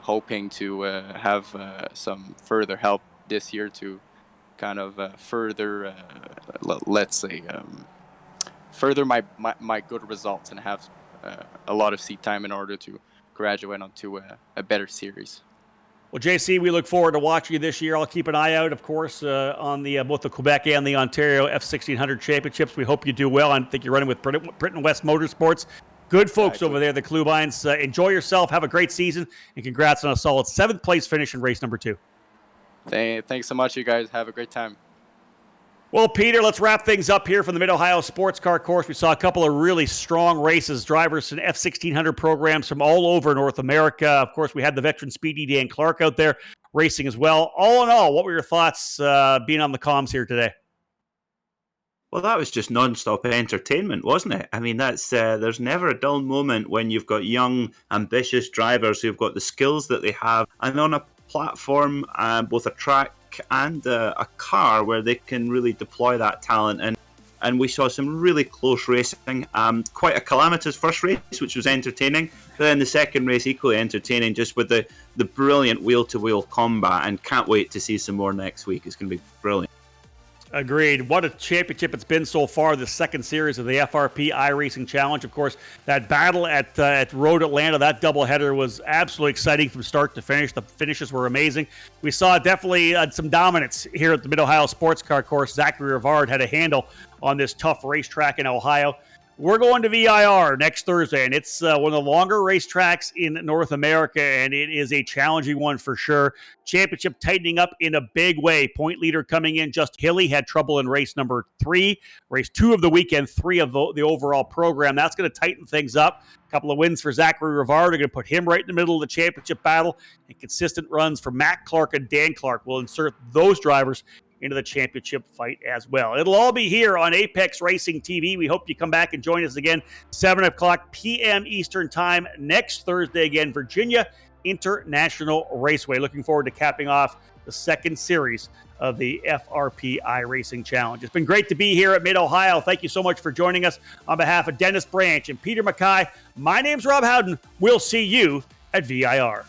hoping to have some further help this year to kind of further, let's say, further my good results and have a lot of seat time in order to graduate onto a better series. Well, JC, we look forward to watching you this year. I'll keep an eye out, of course, on the both the Quebec and the Ontario F1600 championships. We hope you do well. I think you're running with Britain West Motorsports. Good folks over there, the Klubines. Enjoy yourself. Have a great season, and congrats on a solid 7th place finish in race number 2. Thanks so much, you guys. Have a great time. Well, Peter, let's wrap things up here from the Mid-Ohio Sports Car Course. We saw a couple of really strong races, drivers and F1600 programs from all over North America. Of course, we had the veteran Speedy Dan Clark out there racing as well. All in all, what were your thoughts being on the comms here today? Well, that was just non-stop entertainment, wasn't it? I mean, there's never a dull moment when you've got young, ambitious drivers who've got the skills that they have, and on a platform, both a track and a car where they can really deploy that talent. And we saw some really close racing. Quite a calamitous first race, which was entertaining. But then the second race, equally entertaining, just with the brilliant wheel-to-wheel combat. And can't wait to see some more next week. It's going to be brilliant. Agreed. What a championship it's been so far, the second series of the FRP iRacing Challenge. Of course, that battle at Road Atlanta, that doubleheader was absolutely exciting from start to finish. The finishes were amazing. We saw definitely some dominance here at the Mid-Ohio Sports Car Course. Zachary Rivard had a handle on this tough racetrack in Ohio. We're going to VIR next Thursday, and it's one of the longer racetracks in North America, and it is a challenging one for sure. Championship tightening up in a big way. Point leader coming in, just Hilly, had trouble in race number 3. Race 2 of the weekend, 3 of the overall program. That's going to tighten things up. A couple of wins for Zachary Rivard are going to put him right in the middle of the championship battle, and consistent runs for Matt Clark and Dan Clark will insert those drivers into the championship fight as well. It'll all be here on Apex Racing TV. We hope you come back and join us again, 7 o'clock p.m. Eastern Time next Thursday again, Virginia International Raceway. Looking forward to capping off the second series of the FRP iRacing Challenge. It's been great to be here at Mid-Ohio. Thank you so much for joining us. On behalf of Dennis Branch and Peter Mackay, my name's Rob Howden. We'll see you at VIR.